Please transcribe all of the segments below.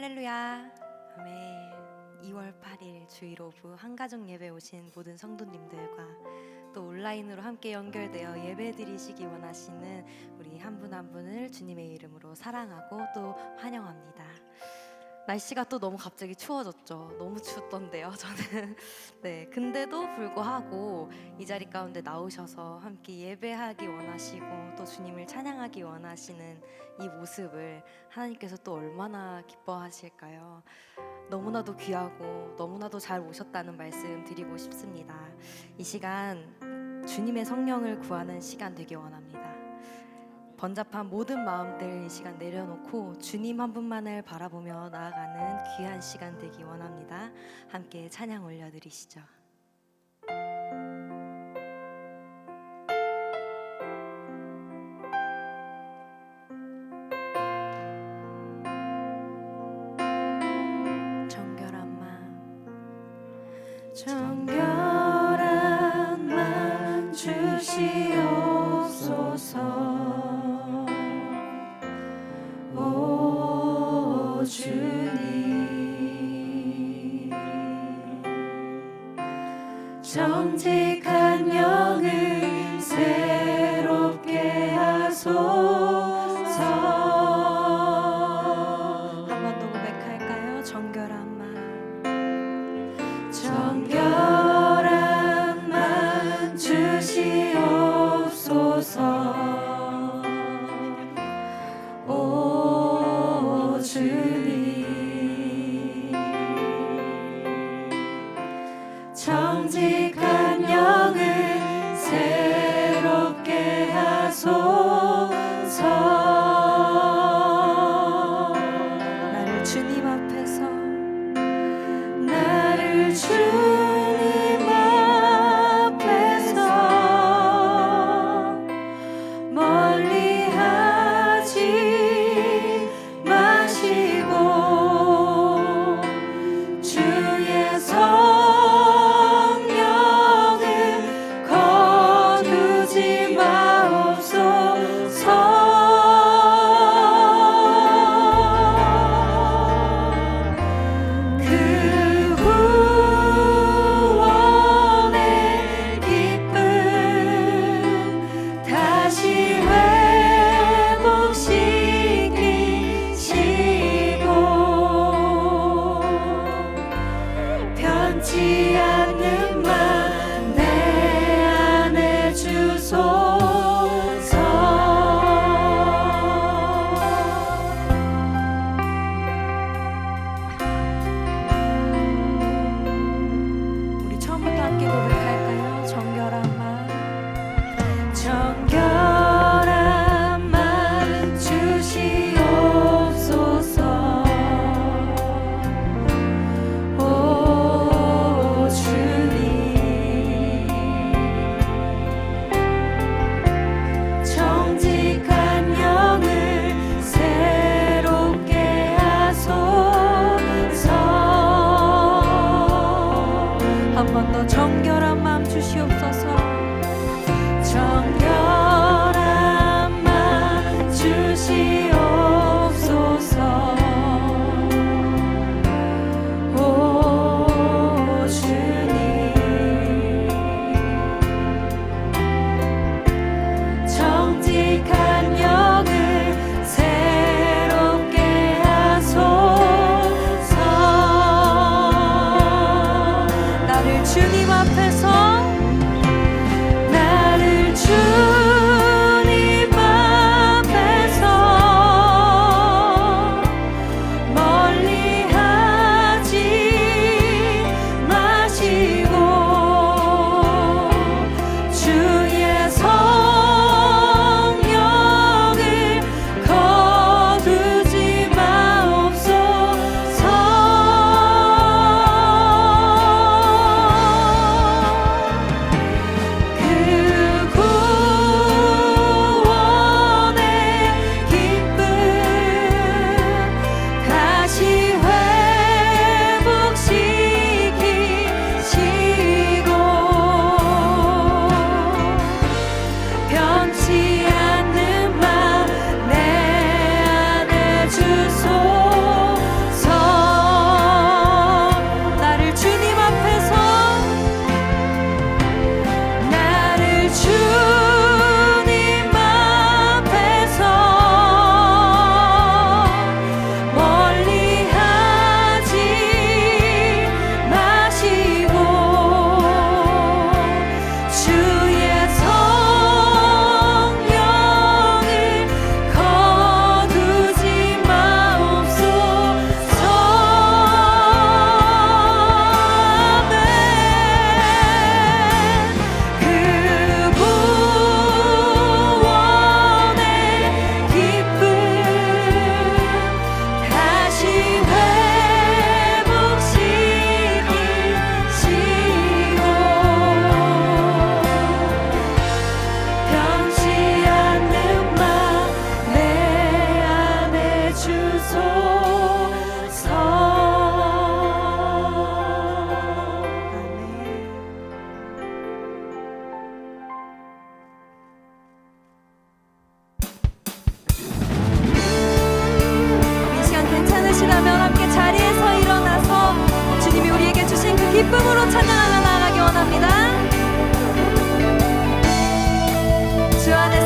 할렐루야. 아멘. 2월 8일 주일 오후 한가족 예배 오신 모든 성도님들과 또 온라인으로 함께 연결되어 예배 드리시기 원하시는 우리 한 분 한 분을 주님의 이름으로 사랑하고 또 환영합니다. 날씨가 또 너무 갑자기 추워졌죠. 너무 추웠던데요, 저는. 네, 근데도 불구하고 이 자리 가운데 나오셔서 함께 예배하기 원하시고 또 주님을 찬양하기 원하시는 이 모습을 하나님께서 또 얼마나 기뻐하실까요? 너무나도 귀하고 너무나도 잘 오셨다는 말씀 드리고 싶습니다. 이 시간 주님의 성령을 구하는 시간 되기 원합니다. 번잡한 모든 마음들 이 시간 내려놓고 주님 한 분만을 바라보며 나아가는 귀한 시간 되기 원합니다. 함께 찬양 올려드리시죠. 정결한 마음, 정결한 마음 주시옵소서. 오 주님, 정직한 영을 새롭게 하소서. 한 번 더 고백할까요? 정결한 마음, 정결한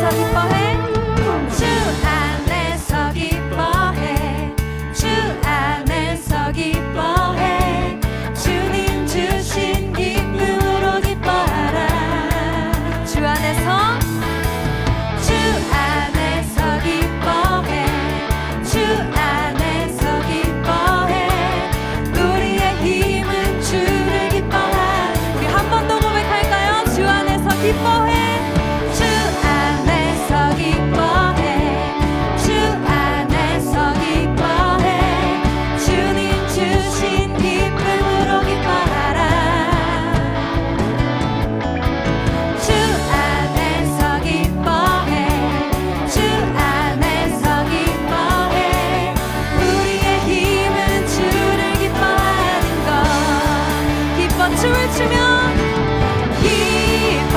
안에서 기뻐해 주 안에서 기뻐해 주 안에서 기뻐해 주님 주신 기쁨으로 기뻐하라 주 안에서 주 안에서 기뻐해 주 안에서 기뻐해 우리의 힘은 주를 기뻐하는 우리 한 번 더 고백할까요? 주 안에서 기뻐해 주 안에서 기뻐해 주 안에서 기뻐해 주님 주신 기쁨으로 기뻐하라 주 안에서 기뻐해 주 안에서 기뻐해 우리의 힘은 주를 기뻐하는 것 기뻐 춤을 추며 기뻐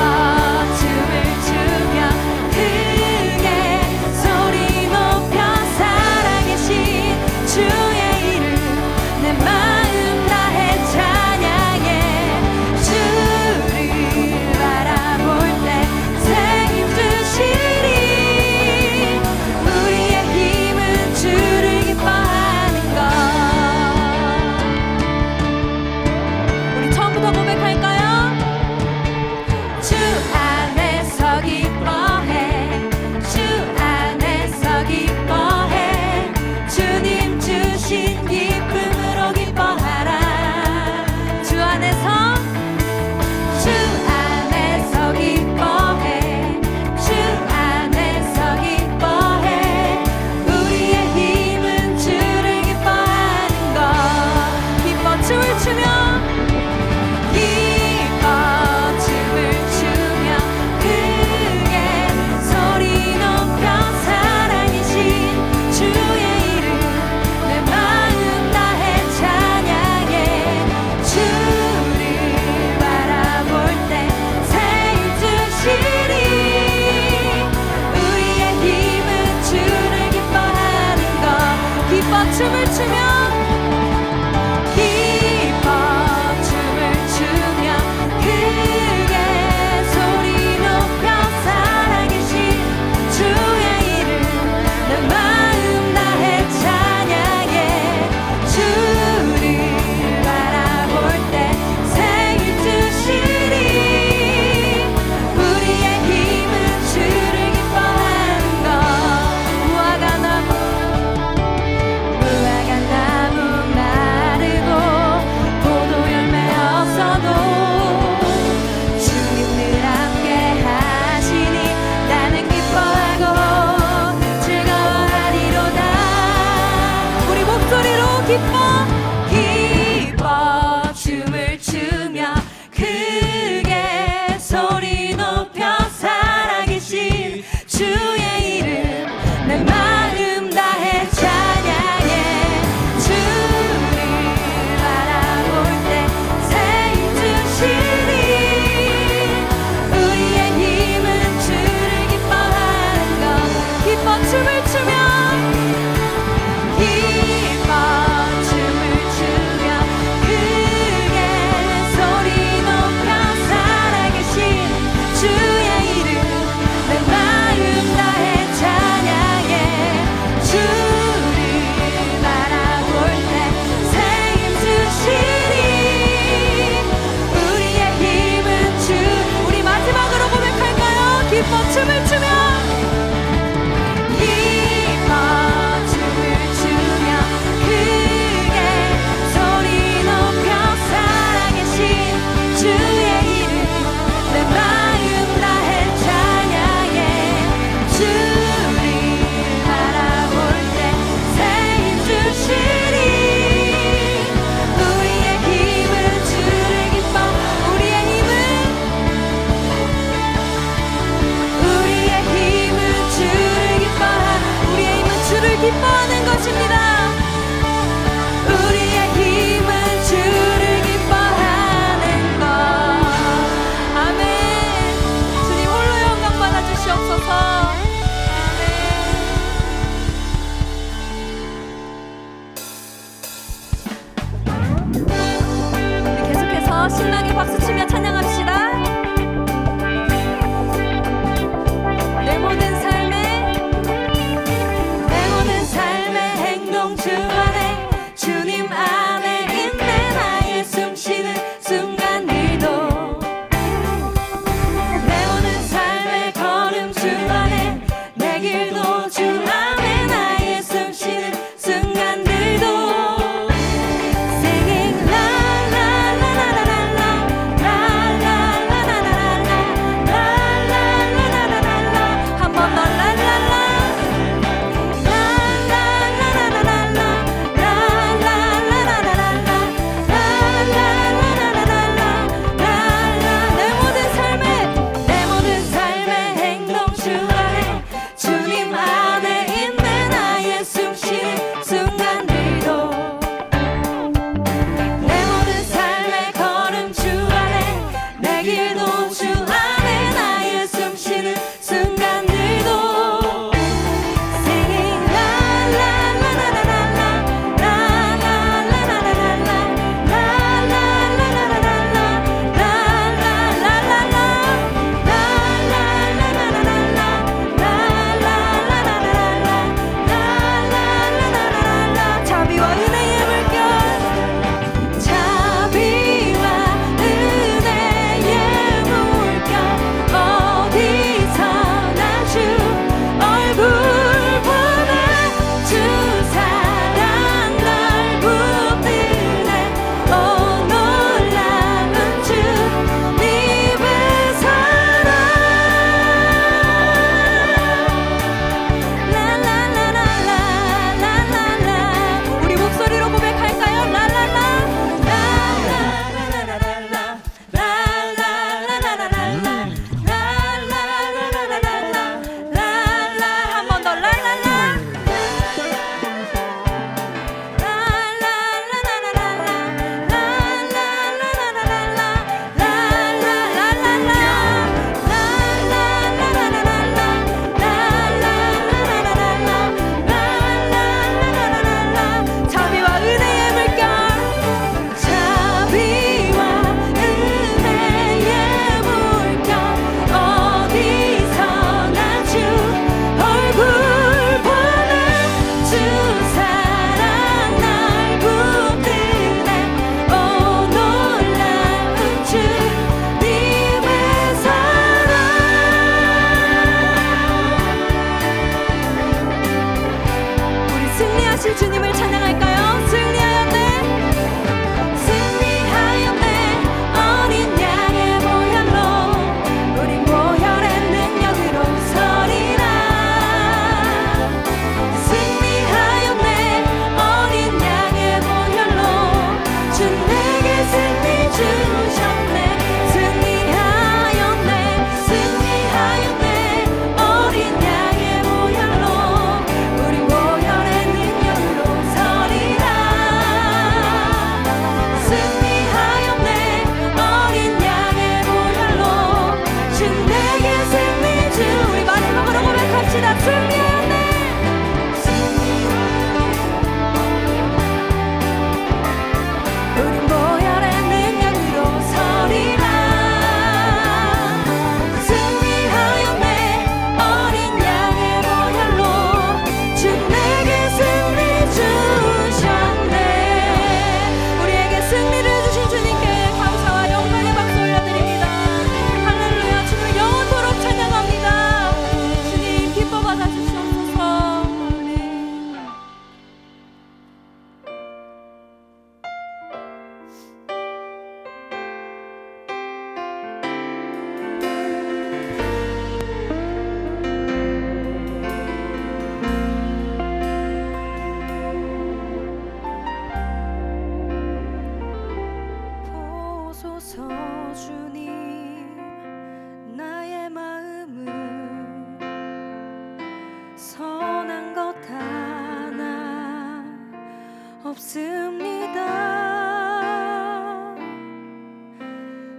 없습니다.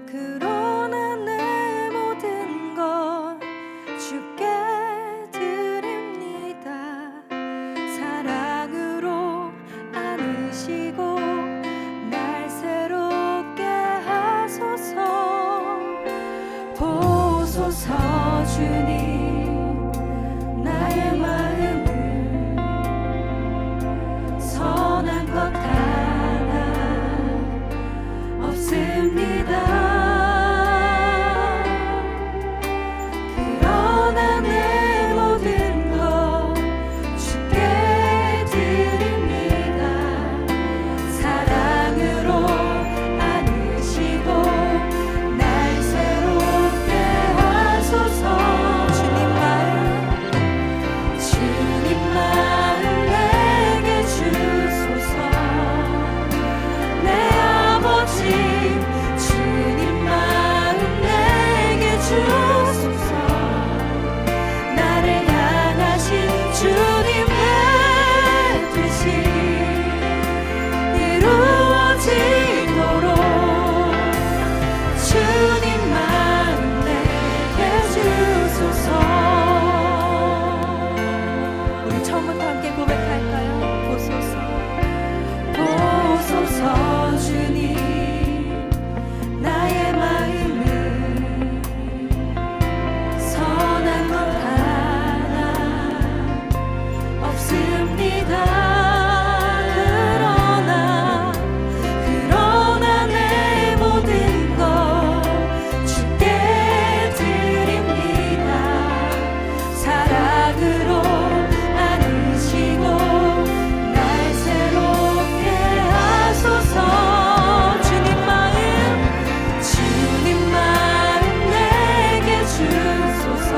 그러나 내 모든 것 주께 드립니다. 사랑으로 안으시고 날 새롭게 하소서. 보소서 주님 나의 마음을 선한 것 하나 없습니다. 그러나 내 모든 것 주께 드립니다. 사랑으로 안으시고 날 새롭게 하소서. 주님 마음 내게 주소서. 내 아버지 주님 마음 내게 주소서. 나를 향하신 주님의 뜻이 이루어지도록 주님 마음 내게 주소서. 우리 처음부터 함께 고백할까요? 보소서. 보소서 주님 나의 마음을 선한 것 하나 없습니다. 그러나 내 모든 것 주께 드립니다. 사랑으로 안으시고 날 새롭게 하소서. 주님 마음 내게 주소서.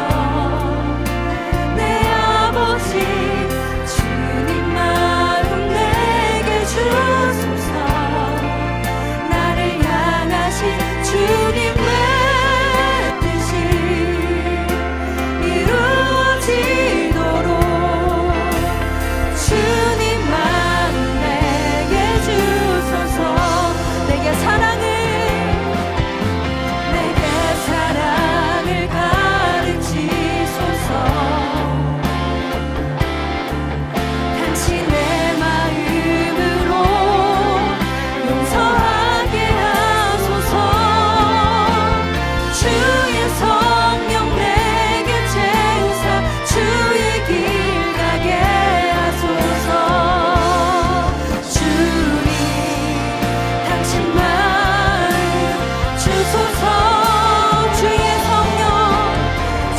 내 아버지 주님 마음 내게 주소서. 나를 향하신 주님의 뜻이 이루어지도록 주님 마음 내게 주소서. 내게 사랑을 가르치소서. 당신의 마음으로 용서하게 하소서. 주의 성령 내게 채우사 주의 길 가게 하소서. 주님 당신 마음 주소서.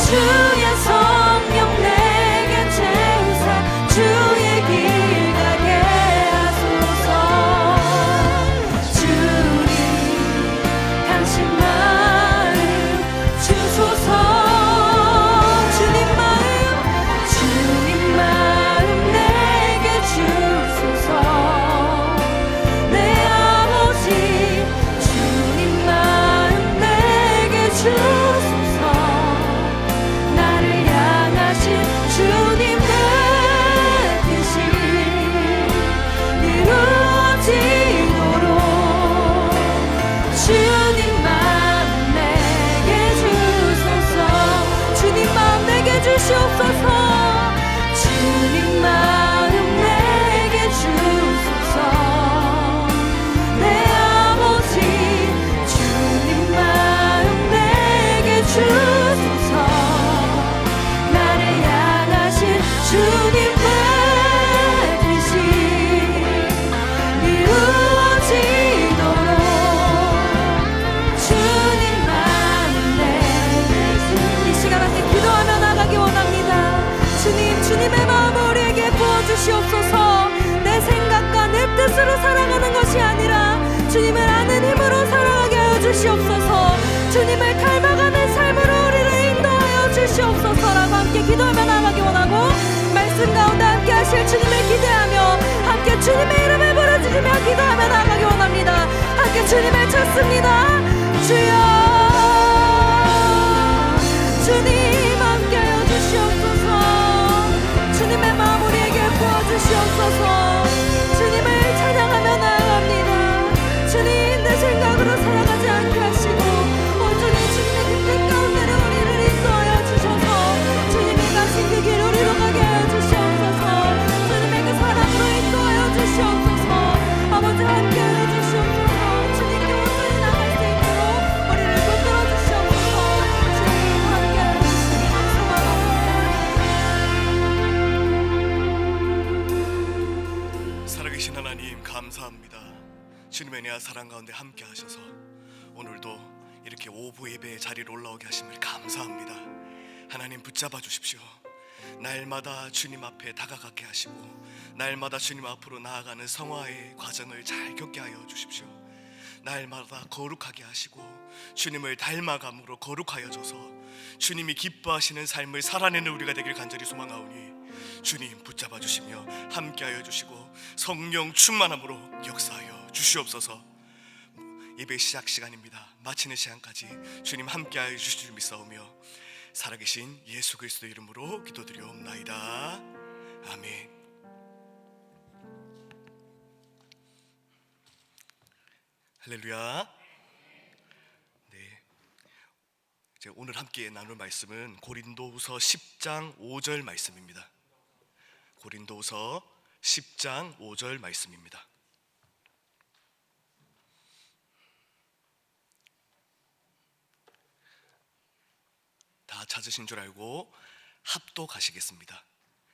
주의 성령 내게 채우사 주의 길 가게 하소서. 주님 당신 마음 주소서. 주님 마음 내게 주소서. 내 아버지 주님 마음 내게 주소서. 나를 향하신 주님의 뜻이 이루어지도록 주님 마음 내게 주소서. 주님 마음 내게 주시옵소서. 주님 마음 내게 주소서. 내 아버지 주님 마음 내게 주소서. 나를 향하신 주님의 뜻이 이루어지도록 주님 마음 내게 이 시간 함께 기도하며 나가기 원합니다. 주님의 마음을 우리에게 부어주시옵소서. 내 생각과 내 뜻으로 살아가는 것이 아니라 주님을 아는 힘으로 살아가게 하여 주시옵소서. 주님을 닮아가는 삶으로 우리를 인도하여 주시옵소서라고 함께 기도하며 나가기 원하고, 말씀 가운데 함께 하실 주님을 기대하며 함께 주님의 이름을 부르짖으며 기도하며 나가기 원합니다. 함께 주님을 찾습니다. 주여 주님 함께하여 주시옵소서. 주님의 마음 우리에게 부어주시옵소서. 주님을 찬양 주님의 은혜와 사랑 가운데 함께 하셔서 오늘도 이렇게 오후 예배의 자리로 올라오게 하심을 감사합니다. 하나님 붙잡아 주십시오. 날마다 주님 앞에 다가가게 하시고 날마다 주님 앞으로 나아가는 성화의 과정을 잘 겪게 하여 주십시오. 날마다 거룩하게 하시고 주님을 닮아감으로 거룩하여 줘서 주님이 기뻐하시는 삶을 살아내는 우리가 되길 간절히 소망하오니 주님 붙잡아 주시며 함께하여 주시고 성령 충만함으로 역사하여 주시옵소서. 예배 시작 시간입니다. 마치는 시간까지 주님 함께하여 주실 줄 믿사오며 살아계신 예수 그리스도 이름으로 기도드리옵나이다. 아멘. 할렐루야. 네, 이제 오늘 함께 나눌 말씀은 고린도후서 10장 5절 말씀입니다. 고린도후서 10장 5절 말씀입니다. 다 찾으신 줄 알고 합독하시겠습니다.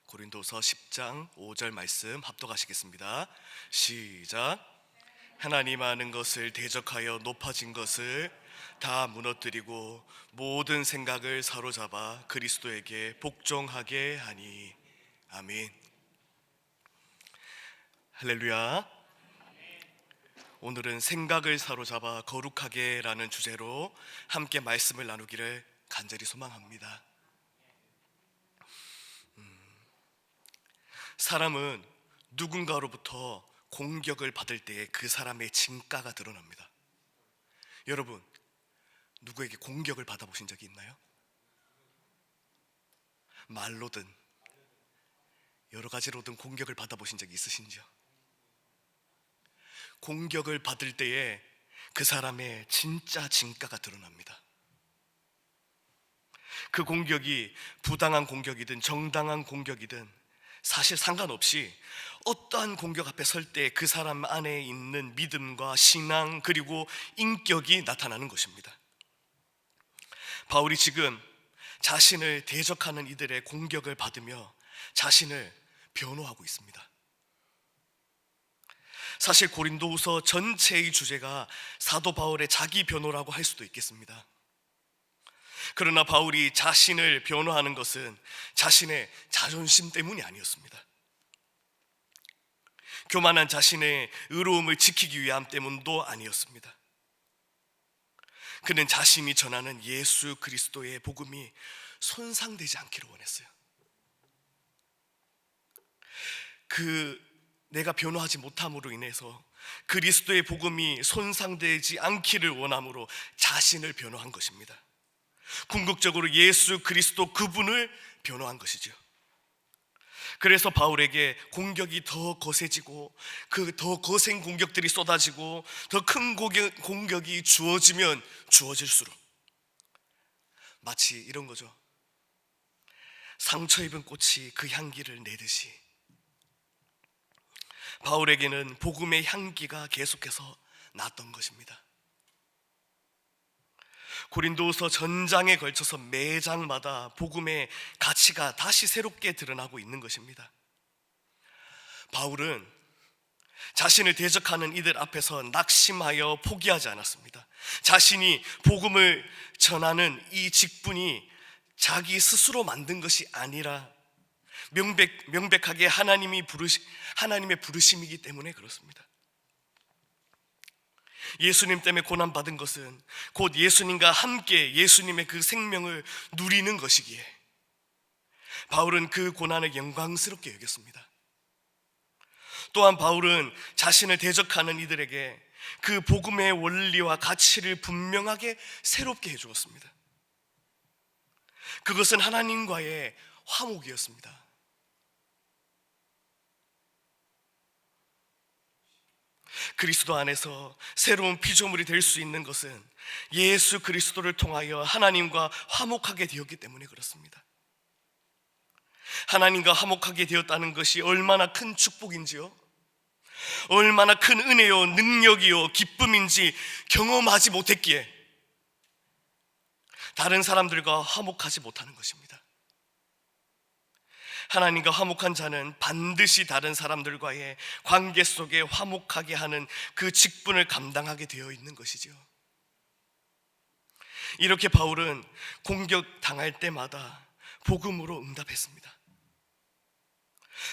고린도서 10장 5절 말씀 합독하시겠습니다. 시작. 하나님 아는 것을 대적하여 높아진 것을 다 무너뜨리고 모든 생각을 사로잡아 그리스도에게 복종하게 하니. 아멘. 할렐루야. 오늘은 생각을 사로잡아 거룩하게 라는 주제로 함께 말씀을 나누기를 간절히 소망합니다. 사람은 누군가로부터 공격을 받을 때에 그 사람의 진가가 드러납니다. 여러분, 누구에게 공격을 받아보신 적이 있나요? 말로든 여러 가지로든 공격을 받아보신 적이 있으신지요? 공격을 받을 때에 그 사람의 진짜 진가가 드러납니다. 그 공격이 부당한 공격이든 정당한 공격이든 사실 상관없이 어떠한 공격 앞에 설 때 그 사람 안에 있는 믿음과 신앙 그리고 인격이 나타나는 것입니다. 바울이 지금 자신을 대적하는 이들의 공격을 받으며 자신을 변호하고 있습니다. 사실 고린도후서 전체의 주제가 사도 바울의 자기 변호라고 할 수도 있겠습니다. 그러나 바울이 자신을 변호하는 것은 자신의 자존심 때문이 아니었습니다. 교만한 자신의 의로움을 지키기 위함 때문도 아니었습니다. 그는 자신이 전하는 예수 그리스도의 복음이 손상되지 않기를 원했어요. 내가 변호하지 못함으로 인해서 그리스도의 복음이 손상되지 않기를 원함으로 자신을 변호한 것입니다. 궁극적으로 예수 그리스도 그분을 변호한 것이죠. 그래서 바울에게 공격이 더 거세지고 그 더 거센 공격들이 쏟아지고 더 큰 공격이 주어지면 주어질수록 마치 이런 거죠. 상처 입은 꽃이 그 향기를 내듯이 바울에게는 복음의 향기가 계속해서 났던 것입니다. 고린도후서 전장에 걸쳐서 매장마다 복음의 가치가 다시 새롭게 드러나고 있는 것입니다. 바울은 자신을 대적하는 이들 앞에서 낙심하여 포기하지 않았습니다. 자신이 복음을 전하는 이 직분이 자기 스스로 만든 것이 아니라 명백하게 하나님의 부르심이기 때문에 그렇습니다. 예수님 때문에 고난받은 것은 곧 예수님과 함께 예수님의 그 생명을 누리는 것이기에 바울은 그 고난을 영광스럽게 여겼습니다. 또한 바울은 자신을 대적하는 이들에게 그 복음의 원리와 가치를 분명하게 새롭게 해주었습니다. 그것은 하나님과의 화목이었습니다. 그리스도 안에서 새로운 피조물이 될 수 있는 것은 예수 그리스도를 통하여 하나님과 화목하게 되었기 때문에 그렇습니다. 하나님과 화목하게 되었다는 것이 얼마나 큰 축복인지요, 얼마나 큰 은혜요 능력이요 기쁨인지 경험하지 못했기에 다른 사람들과 화목하지 못하는 것입니다. 하나님과 화목한 자는 반드시 다른 사람들과의 관계 속에 화목하게 하는 그 직분을 감당하게 되어 있는 것이죠. 이렇게 바울은 공격당할 때마다 복음으로 응답했습니다.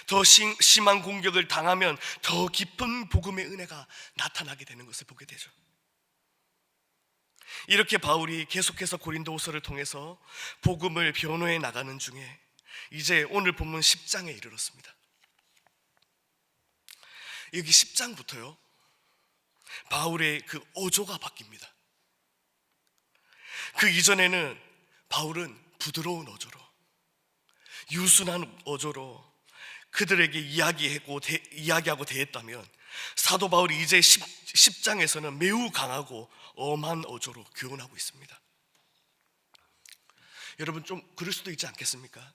더 심한 공격을 당하면 더 깊은 복음의 은혜가 나타나게 되는 것을 보게 되죠. 이렇게 바울이 계속해서 고린도후서를 통해서 복음을 변호해 나가는 중에 이제 오늘 본문 10장에 이르렀습니다. 여기 10장부터요 바울의 그 어조가 바뀝니다. 그 이전에는 바울은 부드러운 어조로, 유순한 어조로 그들에게 이야기하고 대했다면, 사도 바울이 이제 10장에서는 매우 강하고 엄한 어조로 교훈하고 있습니다. 여러분, 좀 그럴 수도 있지 않겠습니까?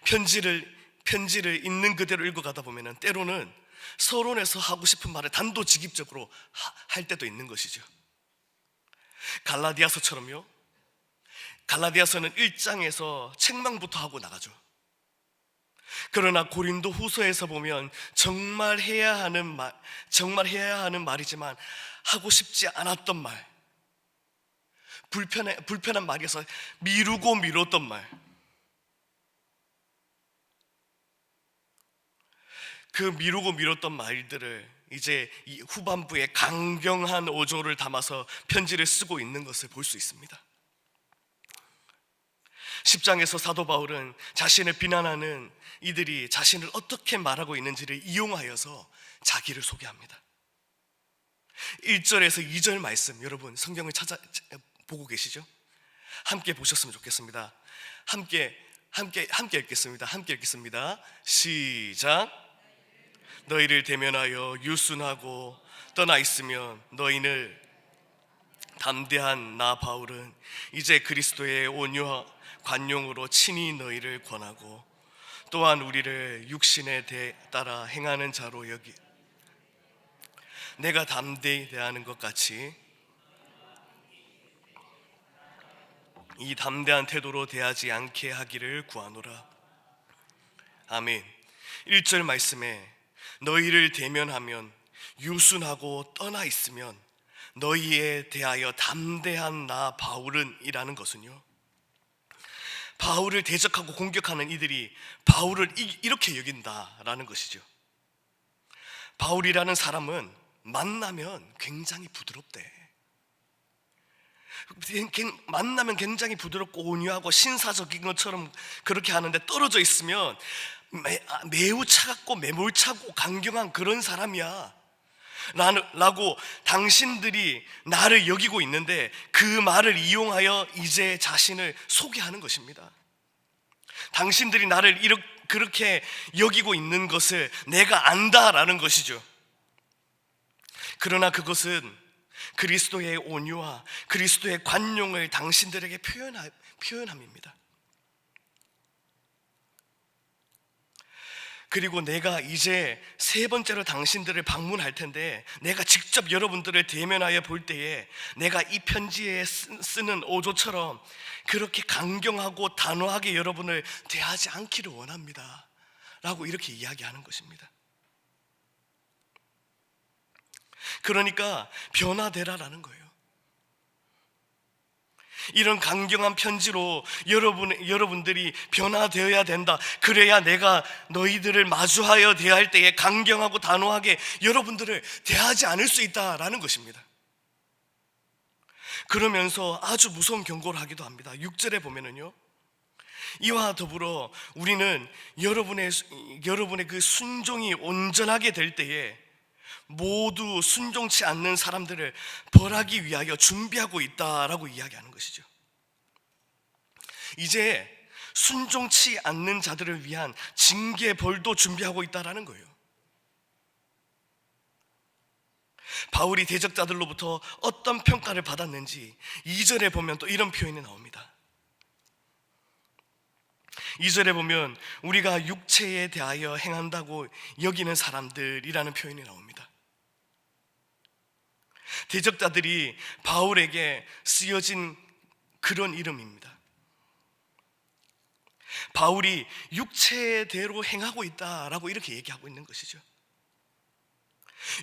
편지를 있는 그대로 읽어가다 보면 때로는 서론에서 하고 싶은 말을 단도직입적으로 할 때도 있는 것이죠. 갈라디아서처럼요, 갈라디아서는 1장에서 책망부터 하고 나가죠. 그러나 고린도 후서에서 보면 정말 해야 하는 말이지만 하고 싶지 않았던 말, 불편한 말이어서 미루고 미뤘던 말, 그 미루고 미뤘던 말들을 이제 이 후반부에 강경한 어조를 담아서 편지를 쓰고 있는 것을 볼 수 있습니다. 10장에서 사도 바울은 자신을 비난하는 이들이 자신을 어떻게 말하고 있는지를 이용하여서 자기를 소개합니다. 1절에서 2절 말씀, 여러분 성경을 보고 계시죠? 함께 보셨으면 좋겠습니다. 함께 읽겠습니다. 함께 읽겠습니다. 시작. 너희를 대면하여 유순하고 떠나 있으면 너희를 담대한 나 바울은 이제 그리스도의 온유와 관용으로 친히 너희를 권하고 또한 우리를 육신에 따라 행하는 자로 여기 내가 담대히 대하는 것 같이 이 담대한 태도로 대하지 않게 하기를 구하노라. 아멘. 1절 말씀에 너희를 대면하면 유순하고 떠나 있으면 너희에 대하여 담대한 나 바울은 이라는 것은요, 바울을 대적하고 공격하는 이들이 바울을 이렇게 여긴다라는 것이죠. 바울이라는 사람은 만나면 굉장히 부드럽대. 만나면 굉장히 부드럽고 온유하고 신사적인 것처럼 그렇게 하는데 떨어져 있으면 매우 차갑고 매몰차고 강경한 그런 사람이야 라고 당신들이 나를 여기고 있는데, 그 말을 이용하여 이제 자신을 소개하는 것입니다. 당신들이 나를 그렇게 여기고 있는 것을 내가 안다라는 것이죠. 그러나 그것은 그리스도의 온유와 그리스도의 관용을 당신들에게 표현함입니다. 그리고 내가 이제 세 번째로 당신들을 방문할 텐데, 내가 직접 여러분들을 대면하여 볼 때에 내가 이 편지에 쓰는 어조처럼 그렇게 강경하고 단호하게 여러분을 대하지 않기를 원합니다 라고 이렇게 이야기하는 것입니다. 그러니까 변화되라라는 거예요. 이런 강경한 편지로 여러분들이 변화되어야 된다. 그래야 내가 너희들을 마주하여 대할 때에 강경하고 단호하게 여러분들을 대하지 않을 수 있다라는 것입니다. 그러면서 아주 무서운 경고를 하기도 합니다. 6절에 보면은요, 이와 더불어 우리는 여러분의 그 순종이 온전하게 될 때에 모두 순종치 않는 사람들을 벌하기 위하여 준비하고 있다라고 이야기하는 것이죠. 이제 순종치 않는 자들을 위한 징계 벌도 준비하고 있다라는 거예요. 바울이 대적자들로부터 어떤 평가를 받았는지 2절에 보면 또 이런 표현이 나옵니다. 2절에 보면 우리가 육체에 대하여 행한다고 여기는 사람들이라는 표현이 나옵니다. 대적자들이 바울에게 쓰여진 그런 이름입니다. 바울이 육체대로 행하고 있다라고 이렇게 얘기하고 있는 것이죠.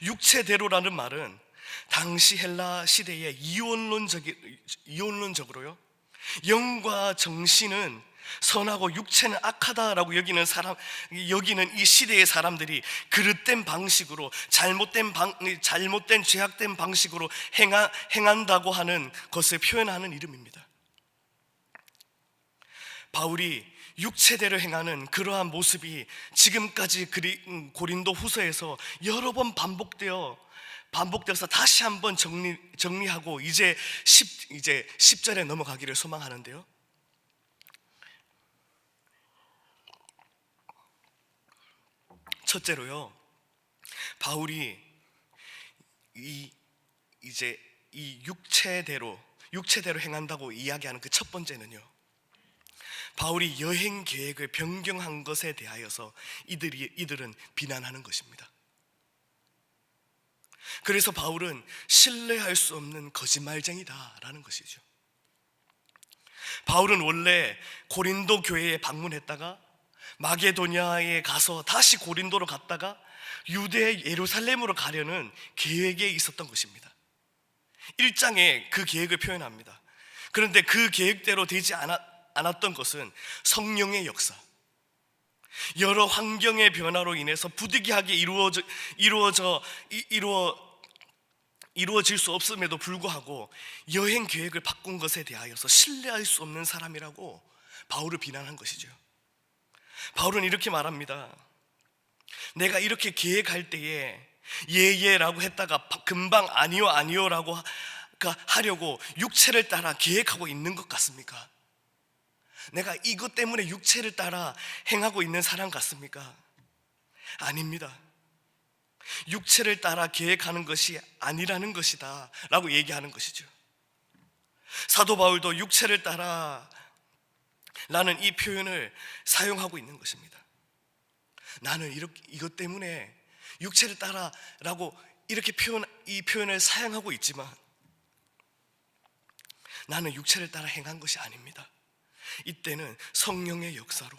육체대로라는 말은 당시 헬라 시대에 이원론적으로요, 영과 정신은 선하고 육체는 악하다라고 여기는 이 시대의 사람들이 그릇된 방식으로 잘못된 죄악된 방식으로 행한다고 하는 것을 표현하는 이름입니다. 바울이 육체대로 행하는 그러한 모습이 지금까지 고린도 후서에서 여러 번 반복되어서 다시 한번 정리하고 이제 10절에 넘어가기를 소망하는데요. 첫째로요, 바울이 이 육체대로 행한다고 이야기하는 그 첫 번째는요, 바울이 여행 계획을 변경한 것에 대하여서 이들은 비난하는 것입니다. 그래서 바울은 신뢰할 수 없는 거짓말쟁이다라는 것이죠. 바울은 원래 고린도 교회에 방문했다가 마게도냐에 가서 다시 고린도로 갔다가 유대 예루살렘으로 가려는 계획에 있었던 것입니다. 1장에 그 계획을 표현합니다. 그런데 그 계획대로 되지 않았던 것은 성령의 역사, 여러 환경의 변화로 인해서 부득이하게 이루어질 수 없음에도 불구하고 여행 계획을 바꾼 것에 대하여서 신뢰할 수 없는 사람이라고 바울을 비난한 것이죠. 바울은 이렇게 말합니다. 내가 이렇게 계획할 때에 예라고 했다가 금방 아니요라고 하려고 육체를 따라 계획하고 있는 것 같습니까? 내가 이것 때문에 육체를 따라 행하고 있는 사람 같습니까? 아닙니다. 육체를 따라 계획하는 것이 아니라는 것이다 라고 얘기하는 것이죠. 사도 바울도 육체를 따라 라는 이 표현을 사용하고 있는 것입니다. 나는 이것 때문에 육체를 따라 라고 이렇게 이 표현을 사용하고 있지만 나는 육체를 따라 행한 것이 아닙니다. 이때는 성령의 역사로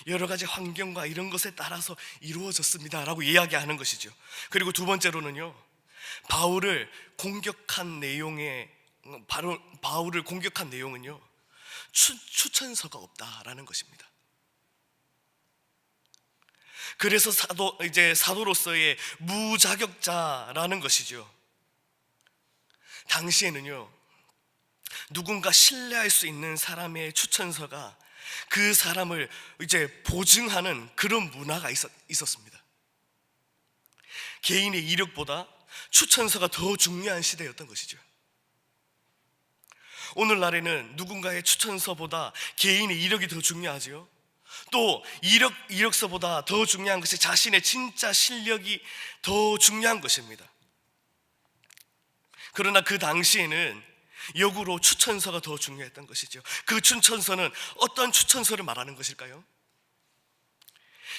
여러 가지 환경과 이런 것에 따라서 이루어졌습니다 라고 이야기하는 것이죠. 그리고 두 번째로는요, 바울을 공격한 내용은요, 추천서가 없다라는 것입니다. 그래서 사도로서의 무자격자라는 것이죠. 당시에는요, 누군가 신뢰할 수 있는 사람의 추천서가 그 사람을 보증하는 그런 문화가 있었습니다. 개인의 이력보다 추천서가 더 중요한 시대였던 것이죠. 오늘날에는 누군가의 추천서보다 개인의 이력이 더 중요하지요. 또 이력서보다 더 중요한 것이 자신의 진짜 실력이 더 중요한 것입니다. 그러나 그 당시에는 역으로 추천서가 더 중요했던 것이죠. 그 추천서는 어떤 추천서를 말하는 것일까요?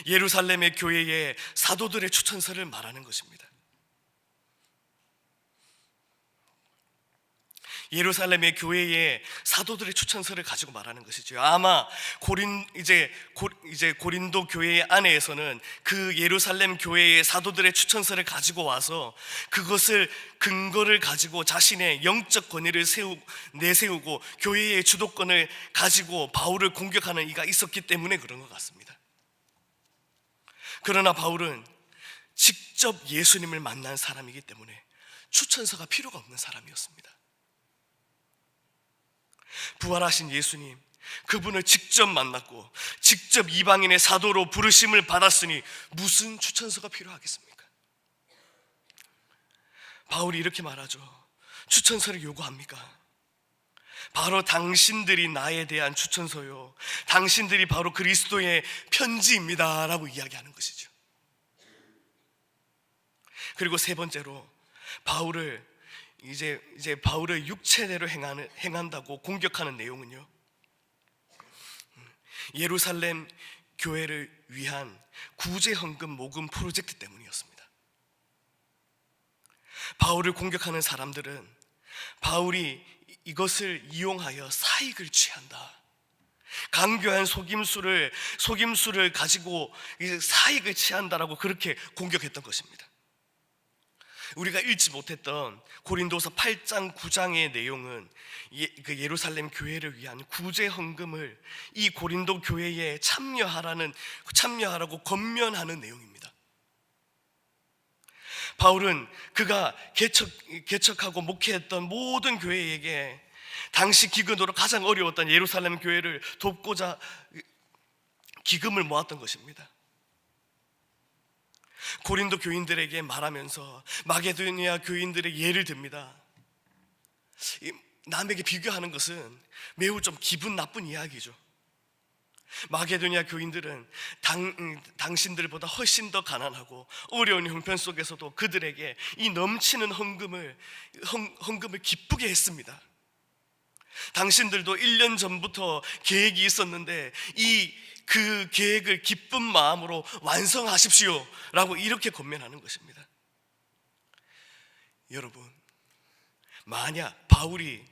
예루살렘의 교회의 사도들의 추천서를 말하는 것입니다. 예루살렘의 교회의 사도들의 추천서를 가지고 말하는 것이죠. 아마 고린도 교회 안에서는 그 예루살렘 교회의 사도들의 추천서를 가지고 와서 그것을 근거를 가지고 자신의 영적 권위를 내세우고 교회의 주도권을 가지고 바울을 공격하는 이가 있었기 때문에 그런 것 같습니다. 그러나 바울은 직접 예수님을 만난 사람이기 때문에 추천서가 필요가 없는 사람이었습니다. 부활하신 예수님, 그분을 직접 만났고 직접 이방인의 사도로 부르심을 받았으니 무슨 추천서가 필요하겠습니까? 바울이 이렇게 말하죠. 추천서를 요구합니까? 바로 당신들이 나에 대한 추천서요, 당신들이 바로 그리스도의 편지입니다 라고 이야기하는 것이죠. 그리고 세 번째로 바울을 육체대로 행한다고 공격하는 내용은요, 예루살렘 교회를 위한 구제 헌금 모금 프로젝트 때문이었습니다. 바울을 공격하는 사람들은 바울이 이것을 이용하여 사익을 취한다, 강교한 속임수를 가지고 사익을 취한다라고 그렇게 공격했던 것입니다. 우리가 읽지 못했던 고린도서 8장 9장의 내용은 그 예루살렘 교회를 위한 구제 헌금을 이 고린도 교회에 참여하라고 권면하는 내용입니다. 바울은 그가 개척하고 목회했던 모든 교회에게 당시 기근으로 가장 어려웠던 예루살렘 교회를 돕고자 기금을 모았던 것입니다. 고린도 교인들에게 말하면서 마게도니아 교인들의 예를 듭니다. 남에게 비교하는 것은 매우 좀 기분 나쁜 이야기죠. 마게도니아 교인들은 당신들보다 훨씬 더 가난하고 어려운 형편 속에서도 그들에게 이 넘치는 헌금을 기쁘게 했습니다. 당신들도 1년 전부터 계획이 있었는데 그 계획을 기쁜 마음으로 완성하십시오 라고 이렇게 권면하는 것입니다. 여러분, 만약 바울이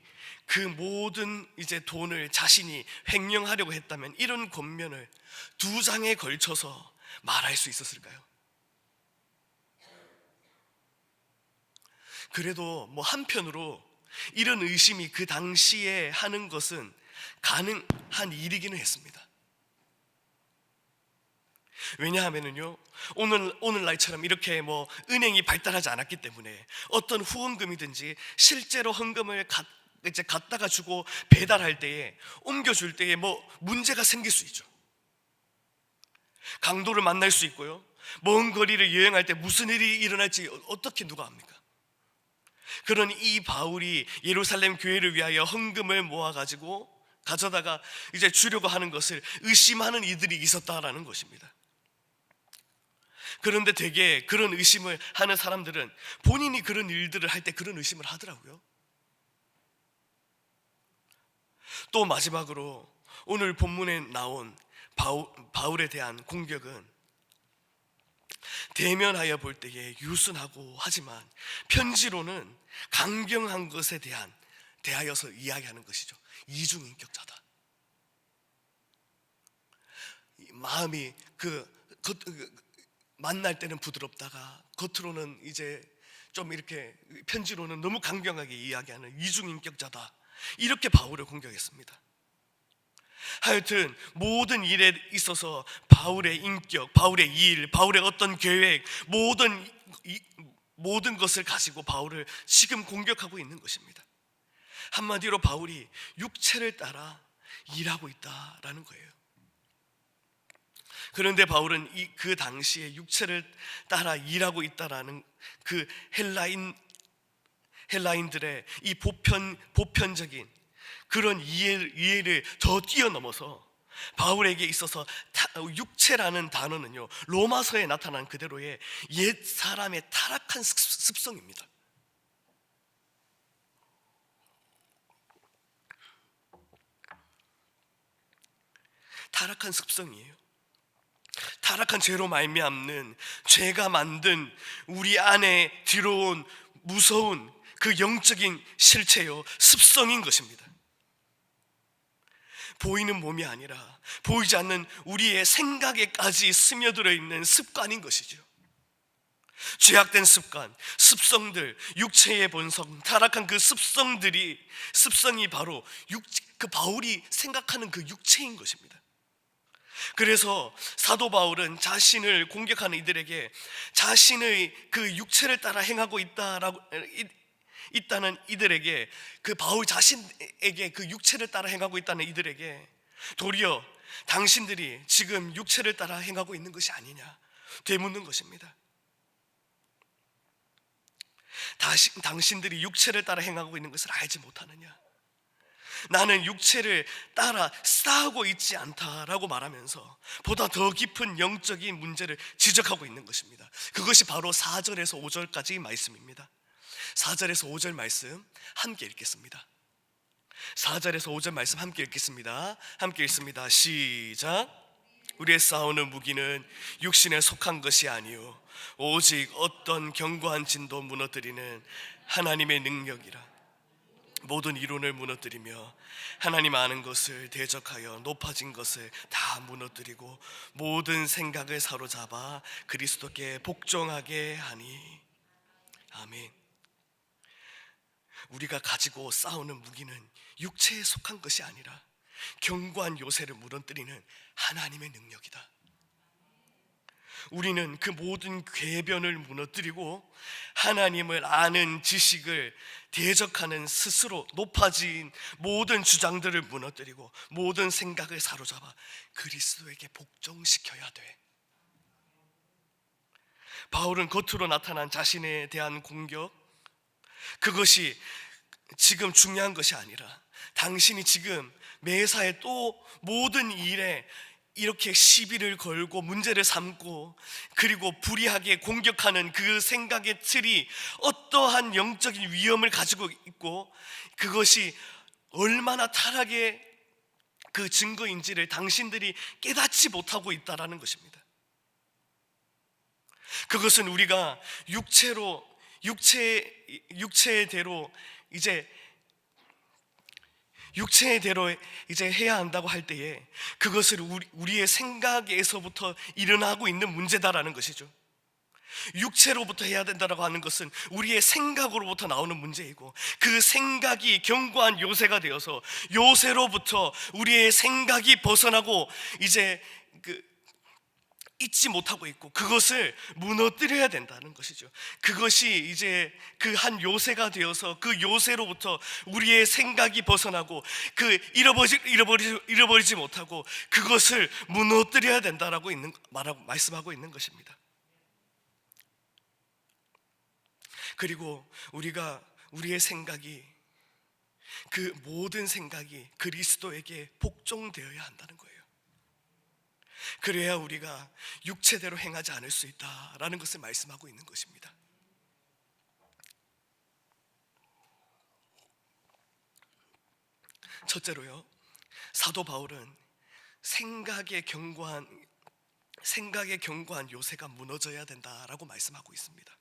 그 모든 돈을 자신이 횡령하려고 했다면 이런 권면을 2장에 걸쳐서 말할 수 있었을까요? 그래도 한편으로 이런 의심이 그 당시에 하는 것은 가능한 일이기는 했습니다. 왜냐하면은요, 오늘날처럼 이렇게 은행이 발달하지 않았기 때문에 어떤 후원금이든지 실제로 헌금을 갖다가 주고 배달할 때에 옮겨줄 때에 문제가 생길 수 있죠. 강도를 만날 수 있고요, 먼 거리를 여행할 때 무슨 일이 일어날지 어떻게 누가 압니까? 그런 이 바울이 예루살렘 교회를 위하여 헌금을 모아가지고 가져다가 주려고 하는 것을 의심하는 이들이 있었다라는 것입니다. 그런데 대개 그런 의심을 하는 사람들은 본인이 그런 일들을 할 때 그런 의심을 하더라고요. 또 마지막으로 오늘 본문에 나온 바울에 대한 공격은 대면하여 볼 때에 유순하고 하지만 편지로는 강경한 것에 대하여서 이야기하는 것이죠. 이중인격자다. 마음이 만날 때는 부드럽다가 겉으로는 좀 이렇게 편지로는 너무 강경하게 이야기하는 이중인격자다. 이렇게 바울을 공격했습니다. 하여튼 모든 일에 있어서 바울의 인격, 바울의 일, 바울의 어떤 계획, 모든 것을 가지고 바울을 지금 공격하고 있는 것입니다. 한마디로 바울이 육체를 따라 일하고 있다라는 거예요. 그런데 바울은 그 당시에 육체를 따라 일하고 있다라는 그 헬라인들의 이 보편적인 그런 이해를 더 뛰어넘어서 바울에게 있어서 육체라는 단어는요, 로마서에 나타난 그대로의 옛 사람의 타락한 습성입니다. 타락한 습성이에요. 타락한 죄로 말미암는 죄가 만든 우리 안에 들어온 무서운 그 영적인 실체요, 습성인 것입니다. 보이는 몸이 아니라 보이지 않는 우리의 생각에까지 스며들어 있는 습관인 것이죠. 죄악된 습성들, 육체의 본성, 타락한 그 습성이 바로 바울이 생각하는 그 육체인 것입니다. 그래서 사도 바울은 자신을 공격하는 이들에게 자신의 그 육체를 따라 행하고 있다는 이들에게, 그 바울 자신에게 그 육체를 따라 행하고 있다는 이들에게 도리어 당신들이 지금 육체를 따라 행하고 있는 것이 아니냐 되묻는 것입니다. 당신들이 육체를 따라 행하고 있는 것을 알지 못하느냐? 나는 육체를 따라 싸우고 있지 않다라고 말하면서 보다 더 깊은 영적인 문제를 지적하고 있는 것입니다. 그것이 바로 4절에서 5절까지의 말씀입니다. 4절에서 5절 말씀 함께 읽겠습니다. 4절에서 5절 말씀 함께 읽겠습니다. 함께 읽습니다. 시작. 우리의 싸우는 무기는 육신에 속한 것이 아니요 오직 어떤 견고한 진도 무너뜨리는 하나님의 능력이라. 모든 이론을 무너뜨리며 하나님 아는 것을 대적하여 높아진 것을 다 무너뜨리고 모든 생각을 사로잡아 그리스도께 복종하게 하니. 아멘. 우리가 가지고 싸우는 무기는 육체에 속한 것이 아니라 견고한 요새를 무너뜨리는 하나님의 능력이다. 우리는 그 모든 궤변을 무너뜨리고 하나님을 아는 지식을 대적하는 스스로 높아진 모든 주장들을 무너뜨리고 모든 생각을 사로잡아 그리스도에게 복종시켜야 돼. 바울은 겉으로 나타난 자신에 대한 공격, 그것이 지금 중요한 것이 아니라 당신이 지금 매사에 또 모든 일에 이렇게 시비를 걸고 문제를 삼고 그리고 불의하게 공격하는 그 생각의 틀이 어떠한 영적인 위험을 가지고 있고 그것이 얼마나 타락의 그 증거인지를 당신들이 깨닫지 못하고 있다라는 것입니다. 그것은 우리가 육체대로 이제 해야 한다고 할 때에 그것을 우리의 생각에서부터 일어나고 있는 문제다라는 것이죠. 육체로부터 해야 된다라고 하는 것은 우리의 생각으로부터 나오는 문제이고 그 생각이 견고한 요새가 되어서 요새로부터 우리의 생각이 벗어나고 이제 잊지 못하고 있고 그것을 무너뜨려야 된다는 것이죠. 그것이 이제 그 한 요새가 되어서 그 요새로부터 우리의 생각이 벗어나고 그 잃어버리지 못하고 그것을 무너뜨려야 된다라고 말씀하고 있는 것입니다. 그리고 우리의 생각이 그 모든 생각이 그리스도에게 복종되어야 한다는 거예요. 그래야 우리가 육체대로 행하지 않을 수 있다라는 것을 말씀하고 있는 것입니다. 첫째로요, 사도 바울은 생각의 견고한 요새가 무너져야 된다라고 말씀하고 있습니다.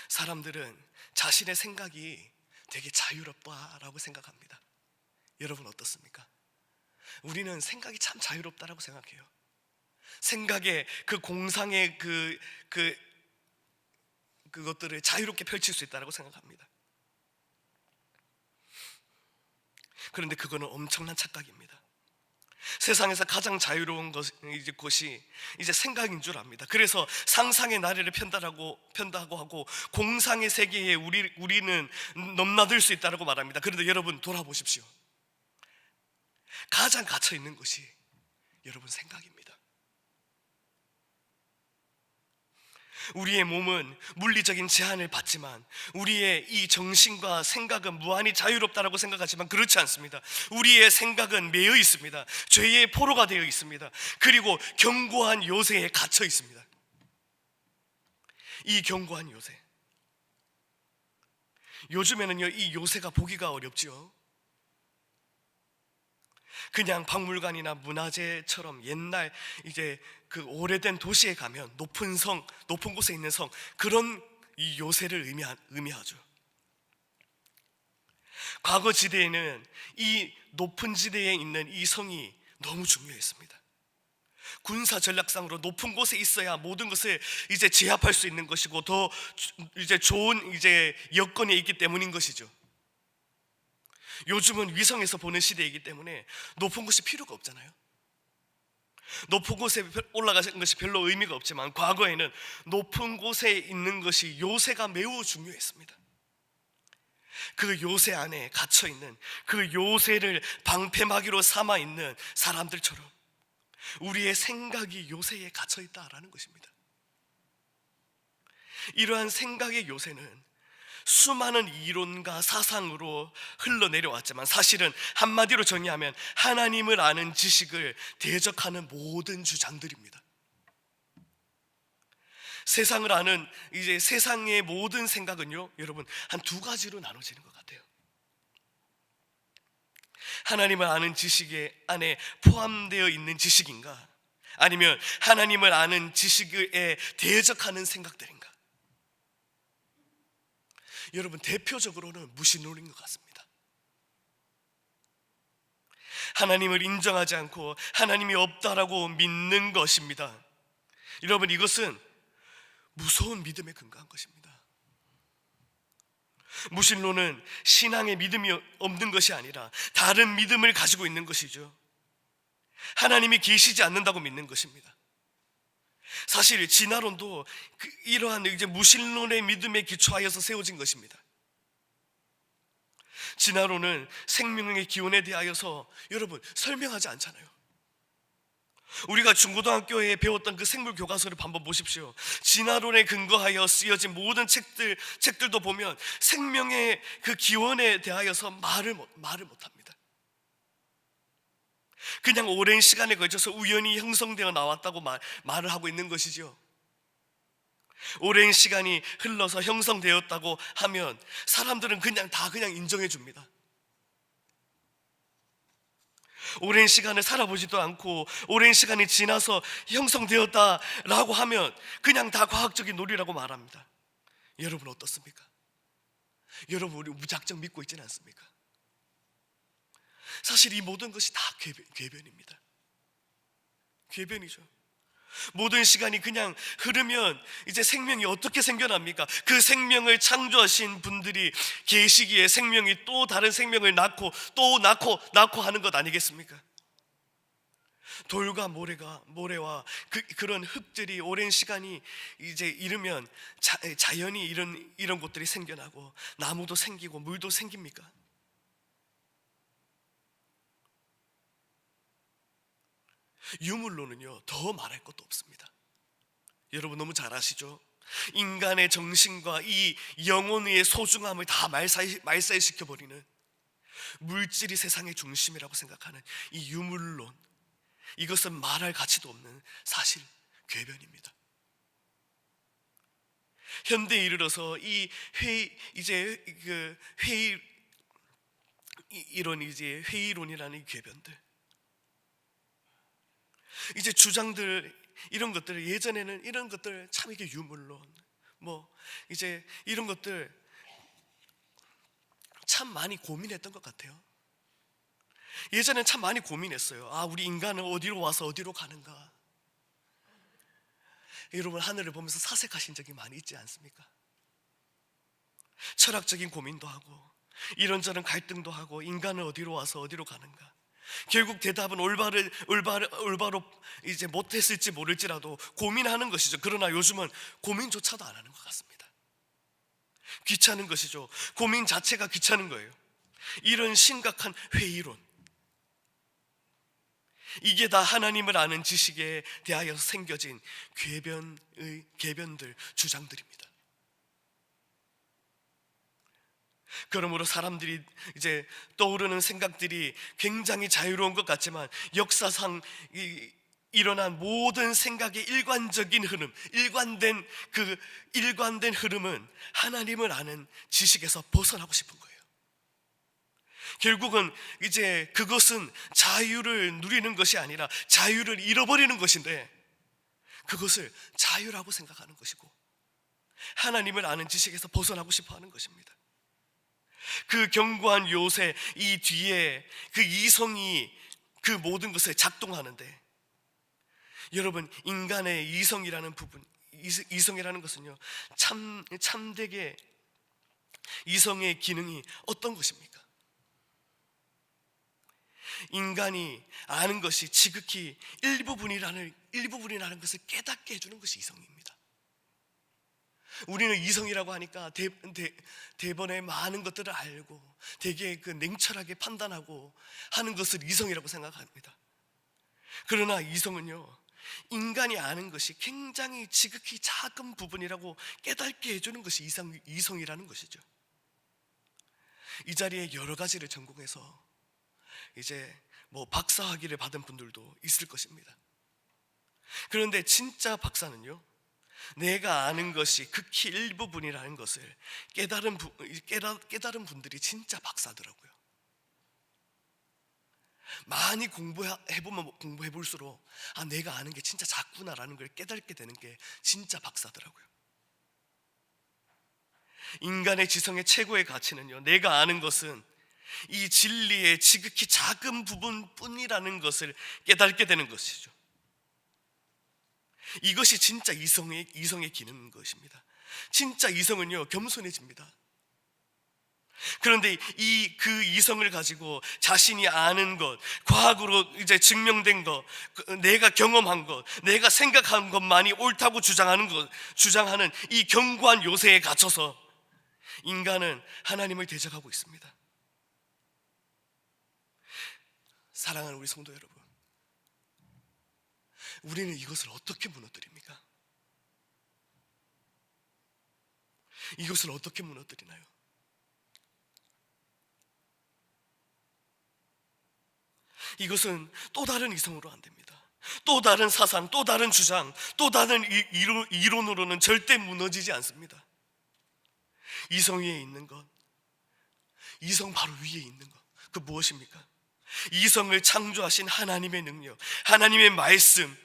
사람들은 자신의 생각이 되게 자유롭다라고 생각합니다. 여러분 어떻습니까? 우리는 생각이 참 자유롭다라고 생각해요. 생각의 그 공상의 그것들을 자유롭게 펼칠 수 있다라고 생각합니다. 그런데 그거는 엄청난 착각입니다. 세상에서 가장 자유로운 것이 이제 생각인 줄 압니다. 그래서 상상의 나래를 편다고 하고 공상의 세계에 우리는 넘나들 수 있다고 말합니다. 그런데 여러분 돌아보십시오. 가장 갇혀 있는 것이 여러분 생각입니다. 우리의 몸은 물리적인 제한을 받지만 우리의 이 정신과 생각은 무한히 자유롭다라고 생각하지만 그렇지 않습니다. 우리의 생각은 매여 있습니다. 죄의 포로가 되어 있습니다. 그리고 견고한 요새에 갇혀 있습니다. 이 견고한 요새, 요즘에는요 이 요새가 보기가 어렵지요. 그냥 박물관이나 문화재처럼 옛날 이제 그 오래된 도시에 가면 높은 곳에 있는 성, 그런 이 요새를 의미하죠. 과거 지대에는 이 높은 지대에 있는 이 성이 너무 중요했습니다. 군사 전략상으로 높은 곳에 있어야 모든 것을 이제 제압할 수 있는 것이고 더 이제 좋은 이제 여건에 있기 때문인 것이죠. 요즘은 위성에서 보는 시대이기 때문에 높은 곳이 필요가 없잖아요. 높은 곳에 올라가는 것이 별로 의미가 없지만 과거에는 높은 곳에 있는 것이 요새가 매우 중요했습니다. 그 요새 안에 갇혀있는 그 요새를 방패막이로 삼아있는 사람들처럼 우리의 생각이 요새에 갇혀있다라는 것입니다. 이러한 생각의 요새는 수많은 이론과 사상으로 흘러내려왔지만 사실은 한마디로 정의하면 하나님을 아는 지식을 대적하는 모든 주장들입니다. 세상을 아는 이제 세상의 모든 생각은요, 여러분 한 두 가지로 나눠지는 것 같아요. 하나님을 아는 지식 안에 포함되어 있는 지식인가, 아니면 하나님을 아는 지식에 대적하는 생각들인가. 여러분, 대표적으로는 무신론인 것 같습니다. 하나님을 인정하지 않고 하나님이 없다라고 믿는 것입니다. 여러분, 이것은 무서운 믿음에 근거한 것입니다. 무신론은 신앙의 믿음이 없는 것이 아니라 다른 믿음을 가지고 있는 것이죠. 하나님이 계시지 않는다고 믿는 것입니다. 사실 진화론도 이러한 이제 무신론의 믿음에 기초하여서 세워진 것입니다. 진화론은 생명의 기원에 대하여서 여러분 설명하지 않잖아요. 우리가 중고등학교에 배웠던 그 생물 교과서를 한번 보십시오. 진화론에 근거하여 쓰여진 모든 책들도 보면 생명의 그 기원에 대하여서 말을 못합니다. 그냥 오랜 시간에 걸쳐서 우연히 형성되어 나왔다고 말을 하고 있는 것이죠. 오랜 시간이 흘러서 형성되었다고 하면 사람들은 그냥 인정해 줍니다. 오랜 시간을 살아보지도 않고 오랜 시간이 지나서 형성되었다라고 하면 그냥 다 과학적인 논리라고 말합니다. 여러분 어떻습니까? 여러분, 우리 무작정 믿고 있지는 않습니까? 사실 이 모든 것이 다 궤변입니다. 궤변이죠. 모든 시간이 그냥 흐르면 이제 생명이 어떻게 생겨납니까? 그 생명을 창조하신 분들이 계시기에 생명이 또 다른 생명을 낳고 또 낳고 하는 것 아니겠습니까? 돌과 모래와 그런 흙들이 오랜 시간이 이제 이르면 자연이 이런 곳들이 생겨나고 나무도 생기고 물도 생깁니까? 유물론은요, 더 말할 것도 없습니다. 여러분 너무 잘 아시죠? 인간의 정신과 이 영혼의 소중함을 다 말살시켜버리는 물질이 세상의 중심이라고 생각하는 이 유물론, 이것은 말할 가치도 없는 사실 궤변입니다. 현대에 이르러서 이 회의론이라는 이 궤변들, 이제 주장들, 이런 것들, 예전에는 이런 것들 참 이게 유물론 이제 이런 것들 참 많이 고민했던 것 같아요. 예전엔 참 많이 고민했어요. 우리 인간은 어디로 와서 어디로 가는가. 여러분, 하늘을 보면서 사색하신 적이 많이 있지 않습니까? 철학적인 고민도 하고 이런저런 갈등도 하고 인간은 어디로 와서 어디로 가는가. 결국 대답은 올바로 이제 못했을지 모를지라도 고민하는 것이죠. 그러나 요즘은 고민조차도 안 하는 것 같습니다. 귀찮은 것이죠. 고민 자체가 귀찮은 거예요. 이런 심각한 회의론, 이게 다 하나님을 아는 지식에 대하여 생겨진 궤변들, 주장들입니다. 그러므로 사람들이 이제 떠오르는 생각들이 굉장히 자유로운 것 같지만 역사상 일어난 모든 생각의 일관적인 흐름, 일관된 흐름은 하나님을 아는 지식에서 벗어나고 싶은 거예요. 결국은 이제 그것은 자유를 누리는 것이 아니라 자유를 잃어버리는 것인데, 그것을 자유라고 생각하는 것이고 하나님을 아는 지식에서 벗어나고 싶어 하는 것입니다. 그 견고한 요새 이 뒤에 그 이성이 그 모든 것을 작동하는데, 여러분, 인간의 이성이라는 부분, 이성이라는 것은요, 참되게 이성의 기능이 어떤 것입니까? 인간이 아는 것이 지극히 일부분이라는 것을 깨닫게 해주는 것이 이성입니다. 우리는 이성이라고 하니까 대번에 많은 것들을 알고 되게 냉철하게 판단하고 하는 것을 이성이라고 생각합니다. 그러나 이성은요, 인간이 아는 것이 굉장히 지극히 작은 부분이라고 깨닫게 해주는 것이 이성이라는 것이죠. 이 자리에 여러 가지를 전공해서 이제 박사학위를 받은 분들도 있을 것입니다. 그런데 진짜 박사는요, 내가 아는 것이 극히 일부분이라는 것을 깨달은 분들이 진짜 박사더라고요. 많이 공부해볼수록 내가 아는 게 진짜 작구나라는 걸 깨닫게 되는 게 진짜 박사더라고요. 인간의 지성의 최고의 가치는요, 내가 아는 것은 이 진리의 지극히 작은 부분뿐이라는 것을 깨닫게 되는 것이죠. 이것이 진짜 이성의 기능인 것입니다. 진짜 이성은요, 겸손해집니다. 그런데 그 이성을 가지고 자신이 아는 것, 과학으로 이제 증명된 것, 내가 경험한 것, 내가 생각한 것만이 옳다고 주장하는 이 견고한 요새에 갇혀서 인간은 하나님을 대적하고 있습니다. 사랑하는 우리 성도 여러분, 우리는 이것을 어떻게 무너뜨립니까? 이것을 어떻게 무너뜨리나요? 이것은 또 다른 이성으로 안 됩니다. 또 다른 사상, 또 다른 주장, 또 다른 이론으로는 절대 무너지지 않습니다. 이성 위에 있는 것, 이성 바로 위에 있는 것, 그 무엇입니까? 이성을 창조하신 하나님의 능력, 하나님의 말씀,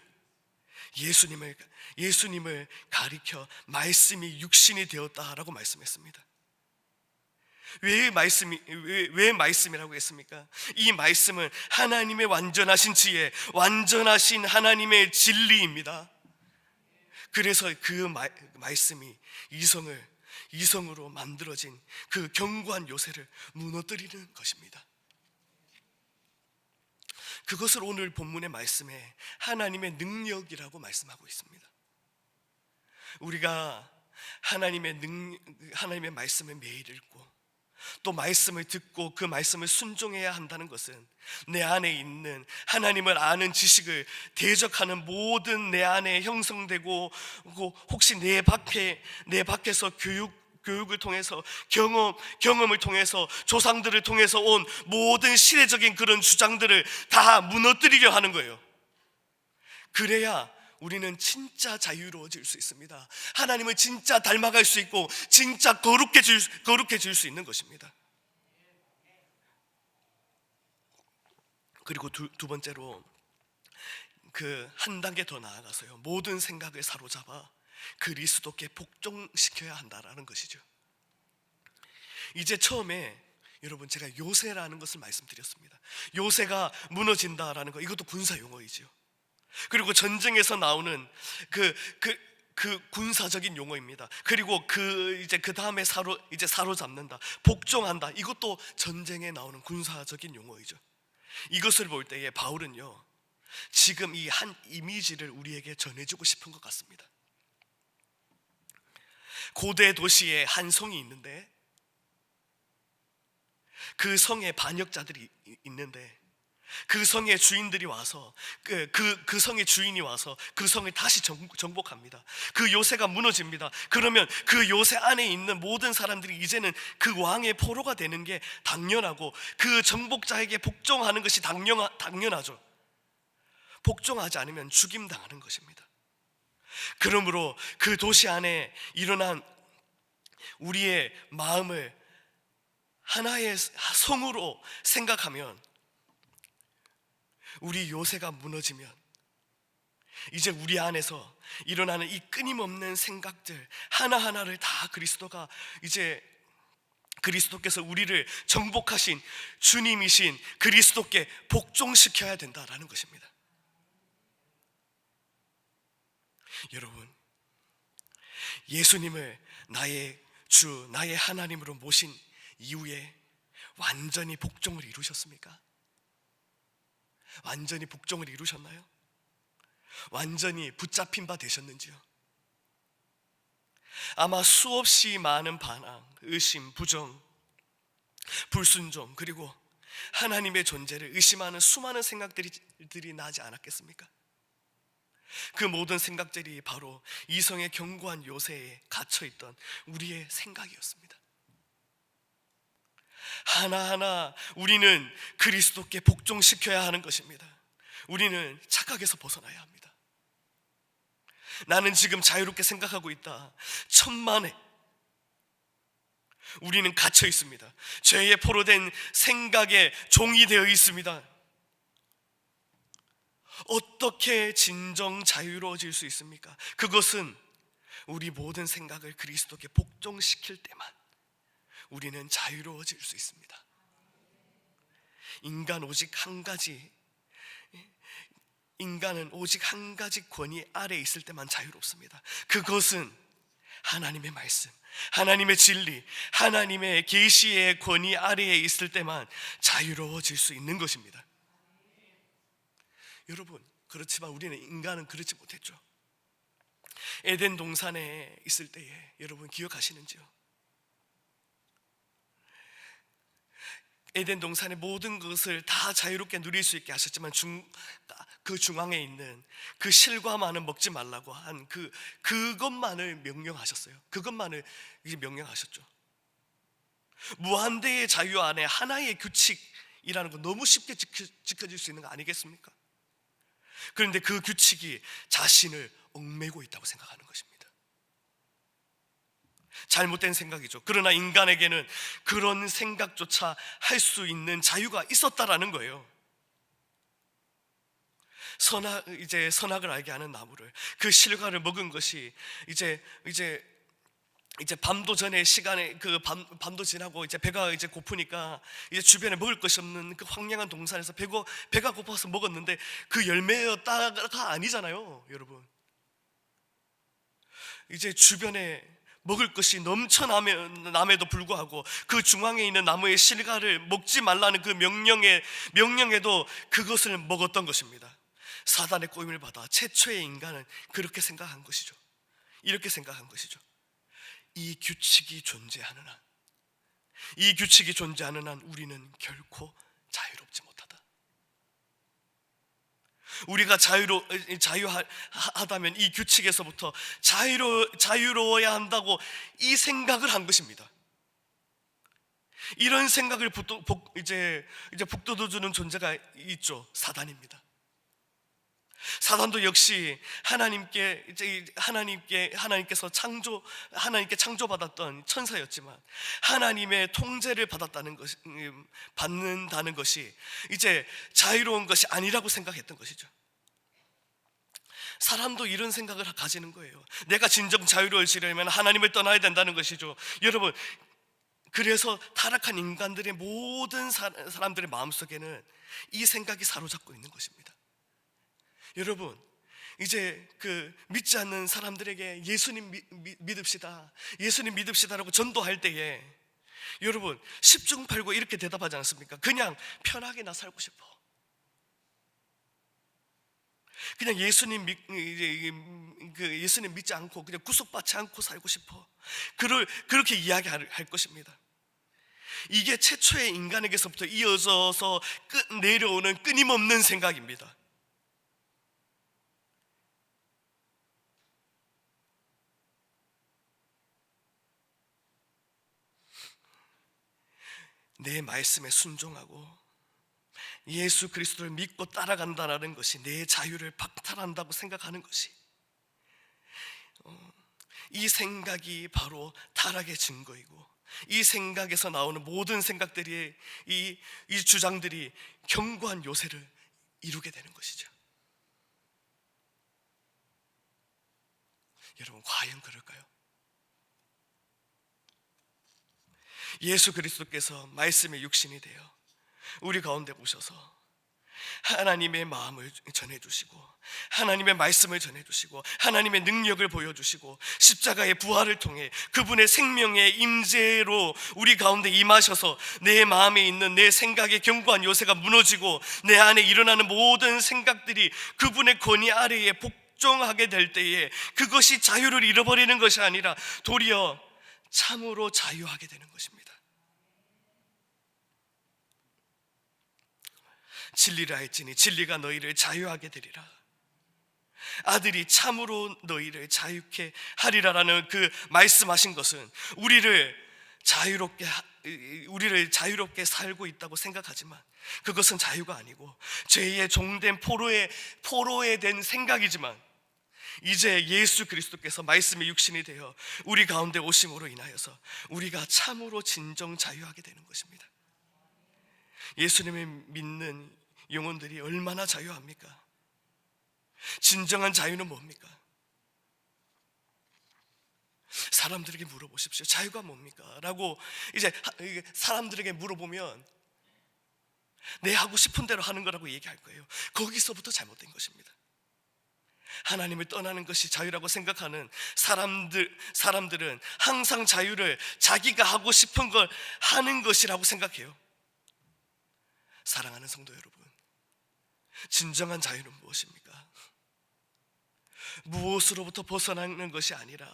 예수님을 가리켜 말씀이 육신이 되었다라고 말씀했습니다. 왜 말씀이라고 했습니까? 이 말씀은 하나님의 완전하신 지혜, 완전하신 하나님의 진리입니다. 그래서 그 말씀이 이성으로 만들어진 그 견고한 요새를 무너뜨리는 것입니다. 그것을 오늘 본문의 말씀에 하나님의 능력이라고 말씀하고 있습니다. 우리가 하나님의 말씀을 매일 읽고 또 말씀을 듣고 그 말씀을 순종해야 한다는 것은 내 안에 있는 하나님을 아는 지식을 대적하는 모든 내 안에 형성되고 혹시 내 밖에서 교육을 통해서 경험을 통해서 조상들을 통해서 온 모든 시대적인 그런 주장들을 다 무너뜨리려 하는 거예요. 그래야 우리는 진짜 자유로워질 수 있습니다. 하나님을 진짜 닮아갈 수 있고 진짜 거룩해질 수 있는 것입니다. 그리고 두 번째로 그 한 단계 더 나아가서요, 모든 생각을 사로잡아 그리스도께 복종시켜야 한다라는 것이죠. 이제 처음에 여러분 제가 요새라는 것을 말씀드렸습니다. 요새가 무너진다라는 거, 이것도 군사 용어이죠. 그리고 전쟁에서 나오는 그 군사적인 용어입니다. 그리고 그 다음에 사로잡는다, 복종한다, 이것도 전쟁에 나오는 군사적인 용어이죠. 이것을 볼 때에 바울은요, 지금 이 한 이미지를 우리에게 전해주고 싶은 것 같습니다. 고대 도시에 한 성이 있는데 그 성에 반역자들이 있는데 그 성의 주인들이 와서 그 성의 주인이 와서 그 성을 다시 정복합니다. 그 요새가 무너집니다. 그러면 그 요새 안에 있는 모든 사람들이 이제는 그 왕의 포로가 되는 게 당연하고 그 정복자에게 복종하는 것이 당연하죠. 복종하지 않으면 죽임당하는 것입니다. 그러므로 그 도시 안에 일어난 우리의 마음을 하나의 성으로 생각하면, 우리 요새가 무너지면 이제 우리 안에서 일어나는 이 끊임없는 생각들 하나하나를 다 그리스도께서 우리를 정복하신 주님이신 그리스도께 복종시켜야 된다라는 것입니다. 여러분, 예수님을 나의 주, 나의 하나님으로 모신 이후에 완전히 복종을 이루셨습니까? 완전히 복종을 이루셨나요? 완전히 붙잡힌 바 되셨는지요? 아마 수없이 많은 반항, 의심, 부정, 불순종, 그리고 하나님의 존재를 의심하는 수많은 생각들이 나지 않았겠습니까? 그 모든 생각들이 바로 이성의 견고한 요새에 갇혀있던 우리의 생각이었습니다. 하나하나 우리는 그리스도께 복종시켜야 하는 것입니다. 우리는 착각에서 벗어나야 합니다. 나는 지금 자유롭게 생각하고 있다, 천만에 우리는 갇혀 있습니다. 죄에 포로된 생각에 종이 되어 있습니다. 어떻게 진정 자유로워질 수 있습니까? 그것은 우리 모든 생각을 그리스도께 복종시킬 때만, 우리는 자유로워질 수 있습니다. 인간은 오직 한 가지 권위 아래에 있을 때만 자유롭습니다. 그것은 하나님의 말씀, 하나님의 진리, 하나님의 계시의 권위 아래에 있을 때만 자유로워질 수 있는 것입니다. 여러분, 그렇지만 인간은 그렇지 못했죠. 에덴 동산에 있을 때에 여러분 기억하시는지요? 에덴 동산의 모든 것을 다 자유롭게 누릴 수 있게 하셨지만 그 중앙에 있는 그 실과만은 먹지 말라고 한 그것만을 명령하셨어요. 그것만을 이제 명령하셨죠. 무한대의 자유 안에 하나의 규칙이라는 거 너무 쉽게 지켜질 수 있는 거 아니겠습니까? 그런데 그 규칙이 자신을 얽매고 있다고 생각하는 것입니다. 잘못된 생각이죠. 그러나 인간에게는 그런 생각조차 할 수 있는 자유가 있었다라는 거예요. 선악을 알게 하는 나무를, 그 실과를 먹은 것이 이제 밤도 전에 시간에 밤도 지나고 이제 배가 이제 고프니까 이제 주변에 먹을 것이 없는 그 황량한 동산에서 배가 고파서 먹었는데 그 열매였다가 아니잖아요, 여러분. 이제 주변에 먹을 것이 넘쳐남에도 불구하고 그 중앙에 있는 나무의 실과를 먹지 말라는 그 명령에도 그것을 먹었던 것입니다. 사단의 꼬임을 받아 최초의 인간은 그렇게 생각한 것이죠. 이렇게 생각한 것이죠. 이 규칙이 존재하는 한 우리는 결코 자유롭지 못하다. 우리가 자유하다면 이 규칙에서부터 자유로워야 한다고 이 생각을 한 것입니다. 이런 생각을 북돋워주는 존재가 있죠. 사단입니다. 사단도 역시 하나님께서 하나님께 창조받았던 천사였지만 하나님의 통제를 받는다는 것이 이제 자유로운 것이 아니라고 생각했던 것이죠. 사람도 이런 생각을 가지는 거예요. 내가 진정 자유로워지려면 하나님을 떠나야 된다는 것이죠. 여러분, 그래서 타락한 인간들의 모든 사람들의 마음속에는 이 생각이 사로잡고 있는 것입니다. 여러분, 이제 믿지 않는 사람들에게 예수님 믿읍시다라고 전도할 때에 여러분 10중 8구 이렇게 대답하지 않습니까? 그냥 편하게 나 살고 싶어. 그냥 예수님 믿지 않고 그냥 구속받지 않고 살고 싶어. 그렇게 이야기할 것입니다. 이게 최초의 인간에게서부터 이어져서 내려오는 끊임없는 생각입니다. 내 말씀에 순종하고 예수 그리스도를 믿고 따라간다는 것이 내 자유를 박탈한다고 생각하는 것이, 이 생각이 바로 타락의 증거이고, 이 생각에서 나오는 모든 생각들이 이 주장들이 견고한 요새를 이루게 되는 것이죠. 여러분, 과연 그럴까요? 예수 그리스도께서 말씀의 육신이 되어 우리 가운데 오셔서 하나님의 마음을 전해주시고 하나님의 말씀을 전해주시고 하나님의 능력을 보여주시고 십자가의 부활을 통해 그분의 생명의 임재로 우리 가운데 임하셔서 내 마음에 있는 내 생각의 견고한 요새가 무너지고 내 안에 일어나는 모든 생각들이 그분의 권위 아래에 복종하게 될 때에 그것이 자유를 잃어버리는 것이 아니라 도리어 참으로 자유하게 되는 것입니다. 진리를 알지니 진리가 너희를 자유하게 되리라. 아들이 참으로 너희를 자유케 하리라라는 그 말씀하신 것은 우리를 자유롭게 살고 있다고 생각하지만 그것은 자유가 아니고 죄의 종된 포로에 된 생각이지만, 이제 예수 그리스도께서 말씀의 육신이 되어 우리 가운데 오심으로 인하여서 우리가 참으로 진정 자유하게 되는 것입니다. 예수님을 믿는 영혼들이 얼마나 자유합니까? 진정한 자유는 뭡니까? 사람들에게 물어보십시오. 자유가 뭡니까? 라고 이제 사람들에게 물어보면 내 하고 싶은 대로 하는 거라고 얘기할 거예요. 거기서부터 잘못된 것입니다. 하나님을 떠나는 것이 자유라고 생각하는 사람들은 항상 자유를 자기가 하고 싶은 걸 하는 것이라고 생각해요. 사랑하는 성도 여러분, 진정한 자유는 무엇입니까? 무엇으로부터 벗어나는 것이 아니라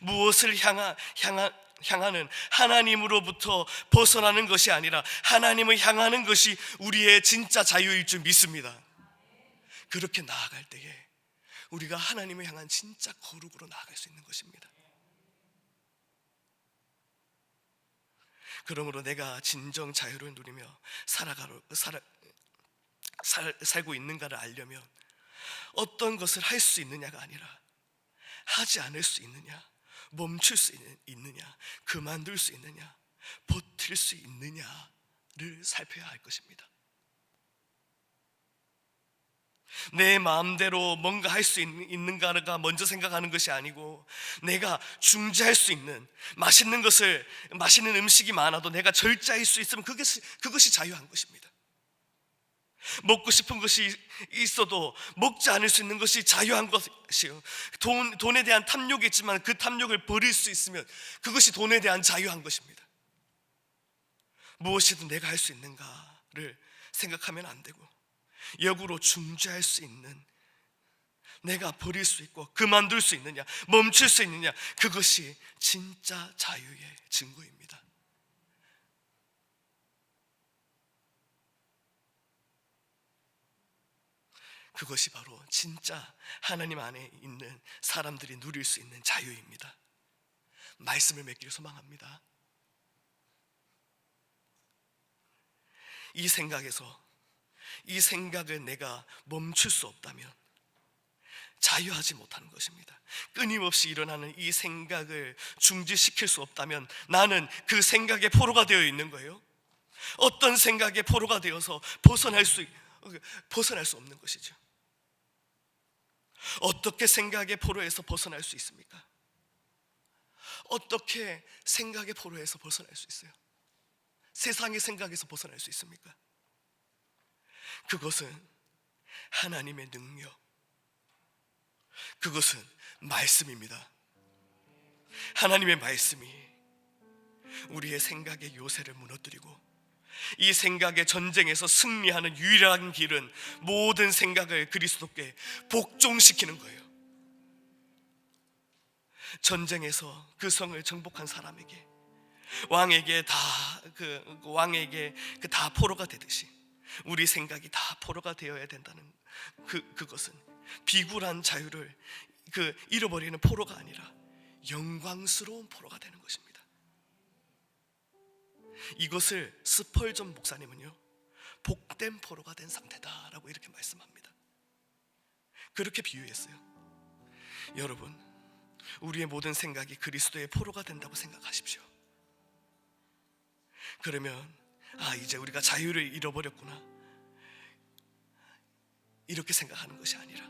무엇을 향하는 하나님으로부터 벗어나는 것이 아니라 하나님을 향하는 것이 우리의 진짜 자유일 줄 믿습니다. 그렇게 나아갈 때에 우리가 하나님을 향한 진짜 거룩으로 나아갈 수 있는 것입니다. 그러므로 내가 진정 자유를 누리며 살고 있는가를 알려면 어떤 것을 할 수 있느냐가 아니라 하지 않을 수 있느냐, 멈출 수 있느냐, 그만둘 수 있느냐, 버틸 수 있느냐를 살펴야 할 것입니다. 내 마음대로 뭔가 할 수 있는가가 먼저 생각하는 것이 아니고, 내가 중지할 수 있는 맛있는 음식이 많아도 내가 절제할 수 있으면 그것이 자유한 것입니다. 먹고 싶은 것이 있어도 먹지 않을 수 있는 것이 자유한 것이요. 돈에 대한 탐욕이 있지만 그 탐욕을 버릴 수 있으면 그것이 돈에 대한 자유한 것입니다. 무엇이든 내가 할 수 있는가를 생각하면 안 되고, 역으로 중재할 수 있는, 내가 버릴 수 있고 그만둘 수 있느냐, 멈출 수 있느냐, 그것이 진짜 자유의 증거입니다. 그것이 바로 진짜 하나님 안에 있는 사람들이 누릴 수 있는 자유입니다. 말씀을 맺기를 소망합니다. 이 생각을 내가 멈출 수 없다면 자유하지 못하는 것입니다. 끊임없이 일어나는 이 생각을 중지시킬 수 없다면 나는 그 생각의 포로가 되어 있는 거예요. 어떤 생각의 포로가 되어서 벗어날 수 없는 것이죠. 어떻게 생각의 포로에서 벗어날 수 있습니까? 어떻게 생각의 포로에서 벗어날 수 있어요? 세상의 생각에서 벗어날 수 있습니까? 그것은 하나님의 능력, 그것은 말씀입니다. 하나님의 말씀이 우리의 생각의 요새를 무너뜨리고 이 생각의 전쟁에서 승리하는 유일한 길은 모든 생각을 그리스도께 복종시키는 거예요. 전쟁에서 그 성을 정복한 사람에게, 왕에게 다 포로가 되듯이 우리 생각이 다 포로가 되어야 된다는 그것은 비굴한 자유를 잃어버리는 포로가 아니라 영광스러운 포로가 되는 것입니다. 이것을 스펄전 목사님은요, 복된 포로가 된 상태다라고 이렇게 말씀합니다. 그렇게 비유했어요. 여러분, 우리의 모든 생각이 그리스도의 포로가 된다고 생각하십시오. 그러면 이제 우리가 자유를 잃어버렸구나, 이렇게 생각하는 것이 아니라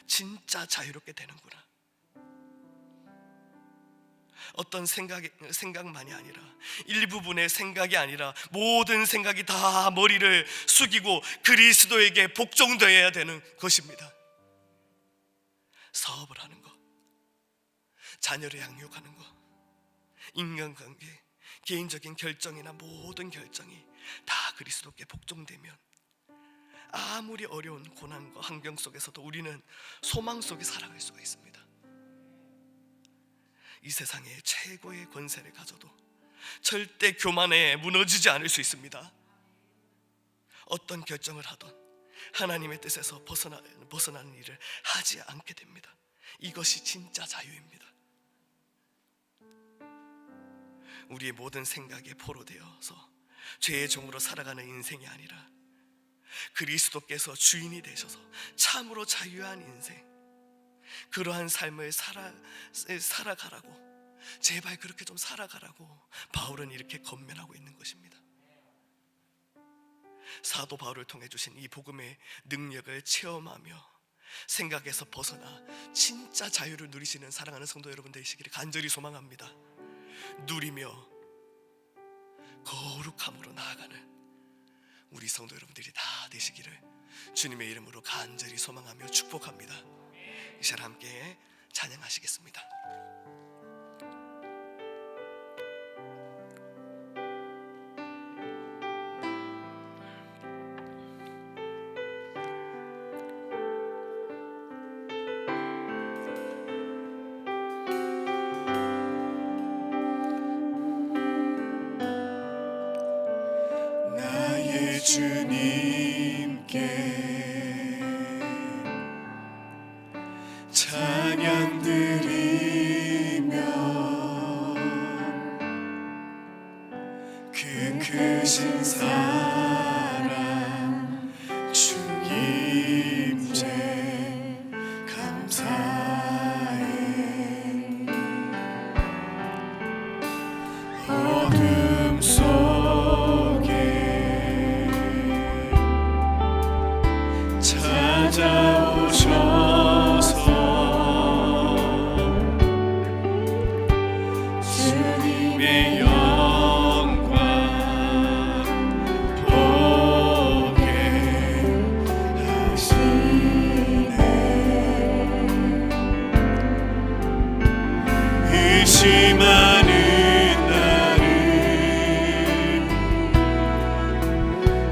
진짜 자유롭게 되는구나. 어떤 생각만이 아니라, 일부분의 생각이 아니라 모든 생각이 다 머리를 숙이고 그리스도에게 복종되어야 되는 것입니다. 사업을 하는 것, 자녀를 양육하는 것, 인간관계, 개인적인 결정이나 모든 결정이 다 그리스도께 복종되면 아무리 어려운 고난과 환경 속에서도 우리는 소망 속에 살아갈 수가 있습니다. 이 세상의 최고의 권세를 가져도 절대 교만에 무너지지 않을 수 있습니다. 어떤 결정을 하던 하나님의 뜻에서 벗어나는 일을 하지 않게 됩니다. 이것이 진짜 자유입니다. 우리의 모든 생각에 포로되어서 죄의 종으로 살아가는 인생이 아니라 그리스도께서 주인이 되셔서 참으로 자유한 인생, 그러한 삶을 살아가라고, 제발 그렇게 좀 살아가라고 바울은 이렇게 권면하고 있는 것입니다. 사도 바울을 통해 주신 이 복음의 능력을 체험하며 생각에서 벗어나 진짜 자유를 누리시는 사랑하는 성도 여러분 되시기를 간절히 소망합니다. 누리며 거룩함으로 나아가는 우리 성도 여러분들이 다 되시기를 주님의 이름으로 간절히 소망하며 축복합니다. 이 시간 함께 찬양하시겠습니다. 나의 주님께 찬양 드리며 그 크신 사랑 주님께 감사해. 어둠 속에 찾아오셔서 주님의 영광 보게 하시네. 의심하는 나를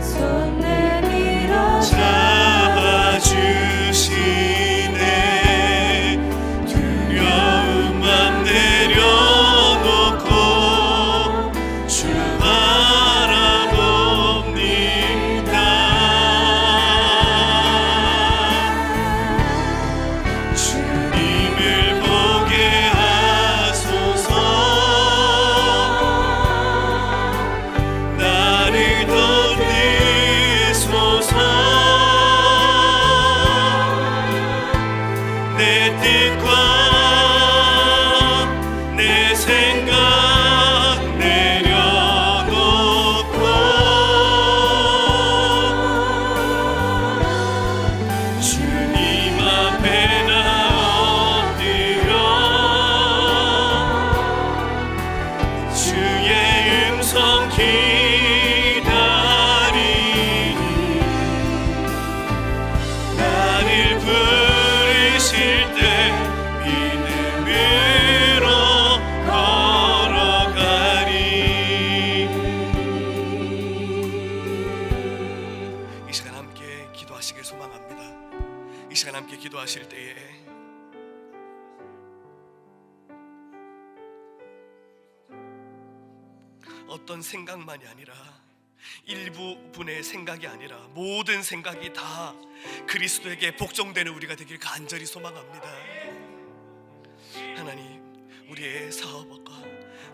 손 내밀어 잡아주시네. 두려움만 내려놓고 주 바라봅니다. 주님을 보게 하소서. 나를 덧내소서. 내 뜻과 내 생각 내려놓고 주님 앞에 나 엎드려 주의 음성 기다리니 나를 부르실 때 믿음으로 걸어가리. 이 시간 함께 기도하시길 소망합니다. 이 시간 함께 기도하실 때에 어떤 생각만이 아니라 일부분의 생각이 아니라 모든 생각이 다 그리스도에게 복종되는 우리가 되길 간절히 소망합니다. 하나님, 우리의 사업과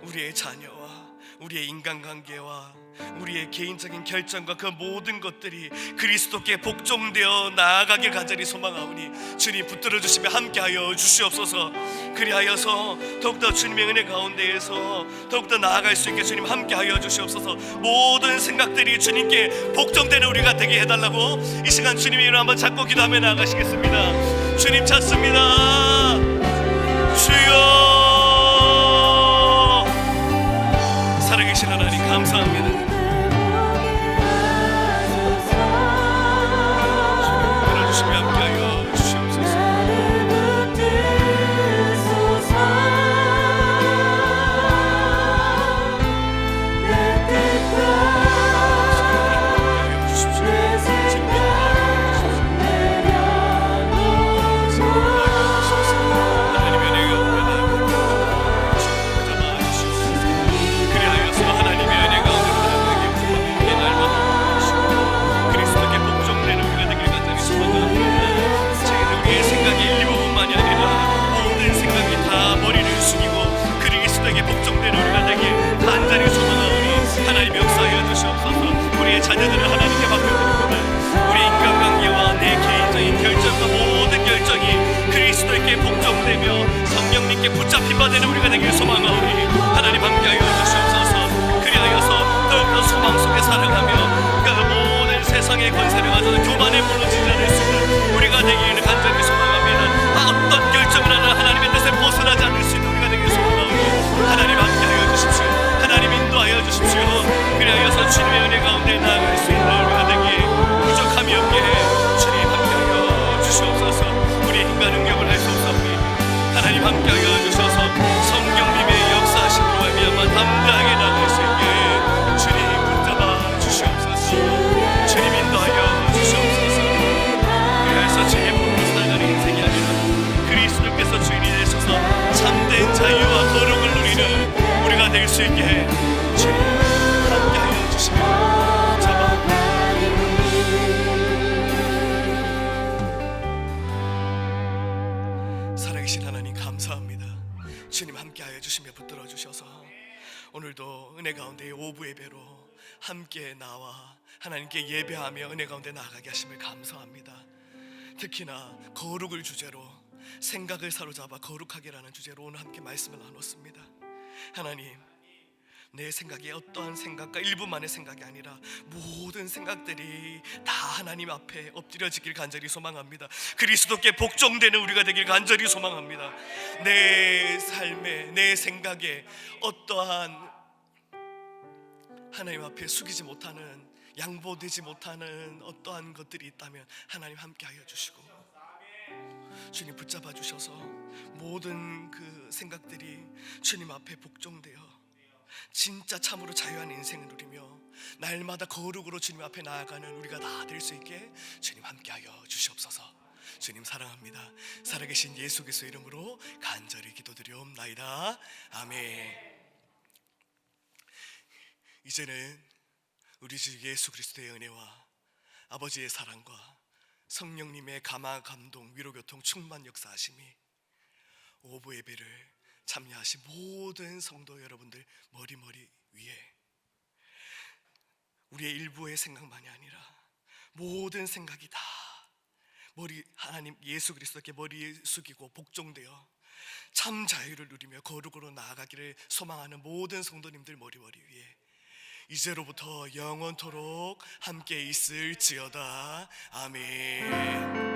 우리의 자녀와 우리의 인간관계와 우리의 개인적인 결정과 그 모든 것들이 그리스도께 복종되어 나아가길 간절히 소망하오니 주님 붙들어 주시며 함께하여 주시옵소서. 그리하여서 더욱더 주님의 은혜 가운데에서 더욱더 나아갈 수 있게 주님 함께하여 주시옵소서. 모든 생각들이 주님께 복종되는 우리가 되게 해달라고 이 시간 주님의 이름 한번 잡고 기도하며 나아가시겠습니다. 주님 찾습니다. 주여, 살아계신 하나님 감사합니다. 주님 함께하여 주시옵소서. 자녀들을 하나님께 맡겨드립니다. 우리 인간관계와 내 개인적인 결정과 모든 결정이 그리스도에게 복종되며 성령님께 붙잡힌 바 되는 우리가 되길 소망하오니 하나님 함께하여 주시옵소서. 그리하여서 더욱더 소망 속에 살아가며 그 모든 세상의 권세를 가져도 교만에 무너지지 않을 수 있는 우리가 되기를 간절히 수 있게 주님 함께하여 주시며 잡아 살아계신 하나님 감사합니다. 주님 함께하여 주시며 붙들어 주셔서 오늘도 은혜 가운데 오부 예배로 함께 나와 하나님께 예배하며 은혜 가운데 나아가게 하심을 감사합니다. 특히나 거룩을 주제로 생각을 사로잡아 거룩하게라는 주제로 오늘 함께 말씀을 나눴습니다. 하나님, 내 생각이 어떠한 생각과 일부만의 생각이 아니라 모든 생각들이 다 하나님 앞에 엎드려지길 간절히 소망합니다. 그리스도께 복종되는 우리가 되길 간절히 소망합니다. 내 삶에, 내 생각에 어떠한 하나님 앞에 숙이지 못하는, 양보되지 못하는 어떠한 것들이 있다면 하나님 함께하여 주시고 주님 붙잡아 주셔서 모든 그 생각들이 주님 앞에 복종되어 진짜 참으로 자유한 인생을 누리며 날마다 거룩으로 주님 앞에 나아가는 우리가 다 될 수 있게 주님 함께하여 주시옵소서. 주님 사랑합니다. 살아계신 예수 그리스도 이름으로 간절히 기도드리옵나이다. 아멘. 이제는 우리 주 예수 그리스도의 은혜와 아버지의 사랑과 성령님의 감화 감동 위로 교통 충만 역사하심이 오부 예배를 참여하신 모든 성도 여러분들 머리 위에 우리의 일부의 생각만이 아니라 모든 생각이 다 머리 하나님 예수 그리스도께 머리 숙이고 복종되어 참 자유를 누리며 거룩으로 나아가기를 소망하는 모든 성도님들 머리 위에 이제로부터 영원토록 함께 있을지어다. 아멘.